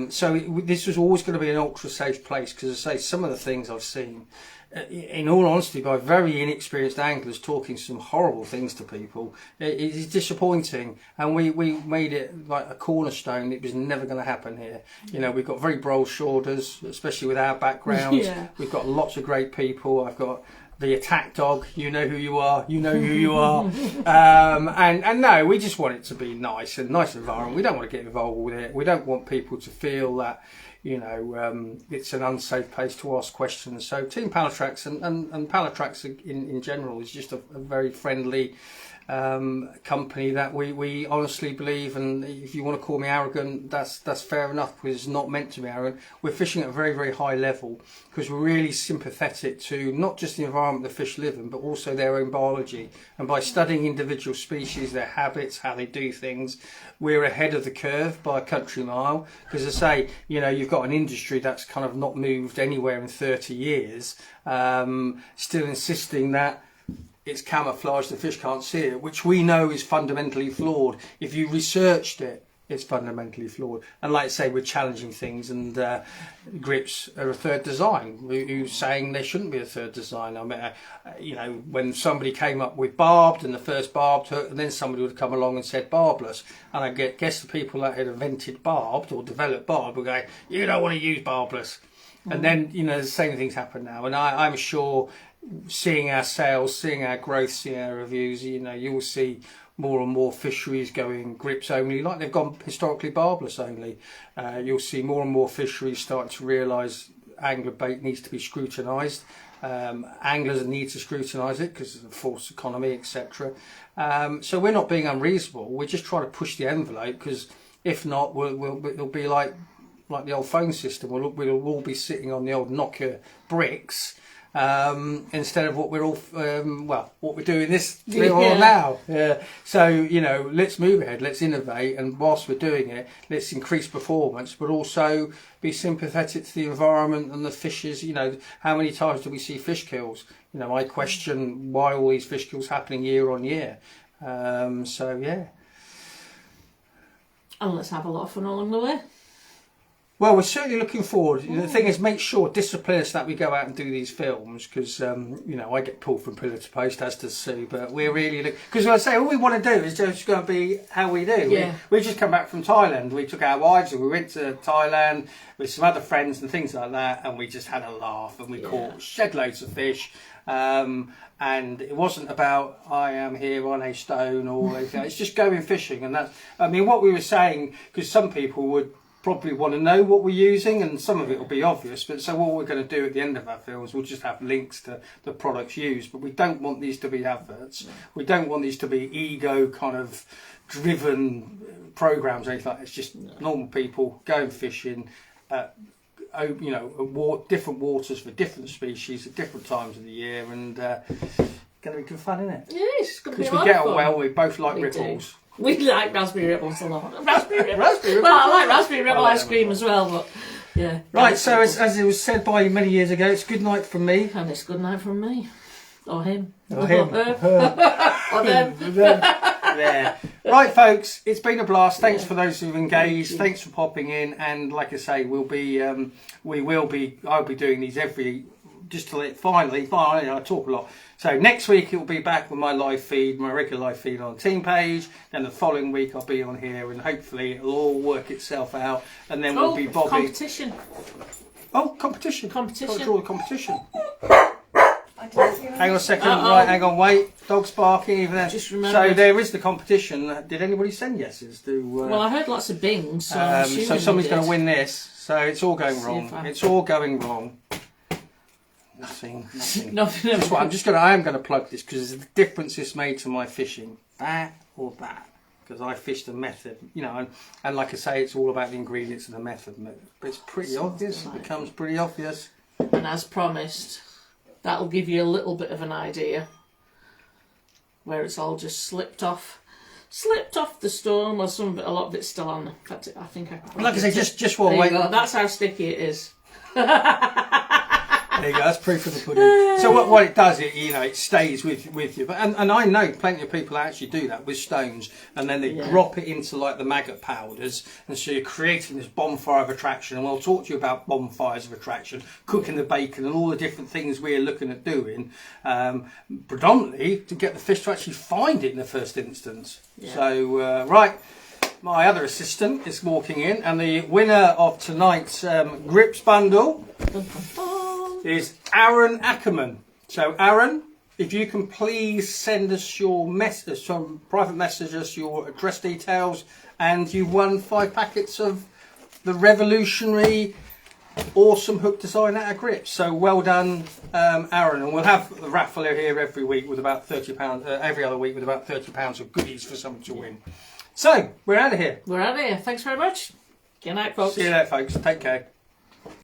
[SPEAKER 1] so this was always going to be an ultra safe place, because as I say, some of the things I've seen, in all honesty, by very inexperienced anglers talking some horrible things to people, it is disappointing. And we made it like a cornerstone. It was never going to happen here. You know, we've got very broad shoulders, especially with our backgrounds.
[SPEAKER 2] Yeah.
[SPEAKER 1] We've got lots of great people. I've got the attack dog. You know who you are. You know who you are. And no, we just want it to be nice environment. We don't want to get involved with it. We don't want people to feel that, you know, it's an unsafe place to ask questions. So Team Pallatrax and Pallatrax in general is just a very friendly company that we honestly believe, and if you want to call me arrogant, that's fair enough, because it's not meant to be arrogant. We're fishing at a very, very high level because we're really sympathetic to not just the environment the fish live in, but also their own biology. And by studying individual species, their habits, how they do things, we're ahead of the curve by a country mile. Because as I say, you know, you've got an industry that's kind of not moved anywhere in 30 years, still insisting that it's camouflage, the fish can't see it, which we know is fundamentally flawed. If you researched it, it's fundamentally flawed. And like I say, we're challenging things, and Gripz are a third design, who's saying there shouldn't be a third design. I mean, you know, when somebody came up with barbed and the first barbed hook, and then somebody would come along and said barbless, and I guess the people that had invented barbed or developed barbed would go, you don't want to use barbless. And then, you know, the same things happen now, and I'm sure, seeing our sales, seeing our growth, seeing our reviews, you know, you'll see more and more fisheries going Gripz only, like they've gone historically barbless only. You'll see more and more fisheries starting to realise angler bait needs to be scrutinised. Anglers need to scrutinise it because of the false economy, etc. So we're not being unreasonable. We're just trying to push the envelope, because if not, it'll be like the old phone system. We'll all be sitting on the old Nokia bricks. Instead of what we're all, what we're doing this on now. Yeah. So, you know, let's move ahead, let's innovate, and whilst we're doing it, let's increase performance, but also be sympathetic to the environment and the fishes. You know, how many times do we see fish kills? You know, I question why all these fish kills happening year on year. So, yeah.
[SPEAKER 2] And let's have a lot of fun along the way.
[SPEAKER 1] Well, we're certainly looking forward. The thing is, make sure, discipline us that we go out and do these films, because, you know, I get pulled from pillar to post, as does Sue, but we're really... Because I say, all we want to do is just going to be how we do.
[SPEAKER 2] Yeah.
[SPEAKER 1] We just come back from Thailand. We took our wives and we went to Thailand with some other friends and things like that, and we just had a laugh, and we caught shed loads of fish. And it wasn't about, I am here on a stone or anything. It's just going fishing. And that's, I mean, what we were saying, because some people would probably want to know what we're using, and some of it will be obvious, but so what we're going to do at the end of our films, we'll just have links to the products used. But we don't want these to be adverts. We don't want these to be ego kind of driven programs or anything like that. It's just normal people going fishing, you know, different waters for different species at different times of the year, and going to be good fun, isn't it?
[SPEAKER 2] Yeah, it's going to be a
[SPEAKER 1] because we get on well. We both like ripples.
[SPEAKER 2] We like raspberry ripples a lot. Raspberry ripples. Well, I like raspberry ripple ice cream as well, but yeah.
[SPEAKER 1] Right, so as it was said by many years ago, it's good night from me.
[SPEAKER 2] And it's good night from me. Or him.
[SPEAKER 1] Or him.
[SPEAKER 2] Or her.
[SPEAKER 1] There. Right, folks, it's been a blast. Thanks for those who've engaged. Thanks for popping in. And like I say, I'll be doing these just till it finally, I talk a lot. So next week it will be back with my live feed, my regular live feed on the team page. Then the following week I'll be on here, and hopefully it'll all work itself out. And then we'll be bobbing.
[SPEAKER 2] Competition.
[SPEAKER 1] Oh, competition.
[SPEAKER 2] Competition.
[SPEAKER 1] Got to draw the competition. Hang on a second. Right, hang on, wait. Dog's barking even there.
[SPEAKER 2] Just remember.
[SPEAKER 1] So there is the competition. Did anybody send yeses?
[SPEAKER 2] Well, I heard lots of bings.
[SPEAKER 1] So somebody's going to win this. So it's all going wrong. It's all going wrong. Nothing. I am going to plug this because there's a difference it's made to my fishing. That or that. Because I fished a method, and like I say, it's all about the ingredients and the method. But it's pretty obvious. It becomes pretty obvious.
[SPEAKER 2] And as promised, that'll give you a little bit of an idea where it's all just slipped off the stone. Well, a lot of it's still on. In fact, I think I could.
[SPEAKER 1] Like I say, just one way.
[SPEAKER 2] That's how sticky it is.
[SPEAKER 1] There you go. That's proof of the pudding. So what it does, it stays with you. But and I know plenty of people actually do that with stones, and then they drop it into like the maggot powders, and so you're creating this bonfire of attraction. And we'll talk to you about bonfires of attraction, cooking the bacon, and all the different things we're looking at doing, predominantly to get the fish to actually find it in the first instance. Yeah. So right. My other assistant is walking in, and the winner of tonight's Gripz bundle is Aaron Ackerman. So, Aaron, if you can please send us your private messages, your address details, and you've won 5 packets of the revolutionary, awesome hook design out of Gripz. So, well done, Aaron. And we'll have the raffle here every week with about £30, every other week with about £30 of goodies for someone to win. So, we're out of here.
[SPEAKER 2] We're out of here. Thanks very much. Good night, folks.
[SPEAKER 1] See you later, folks. Take care.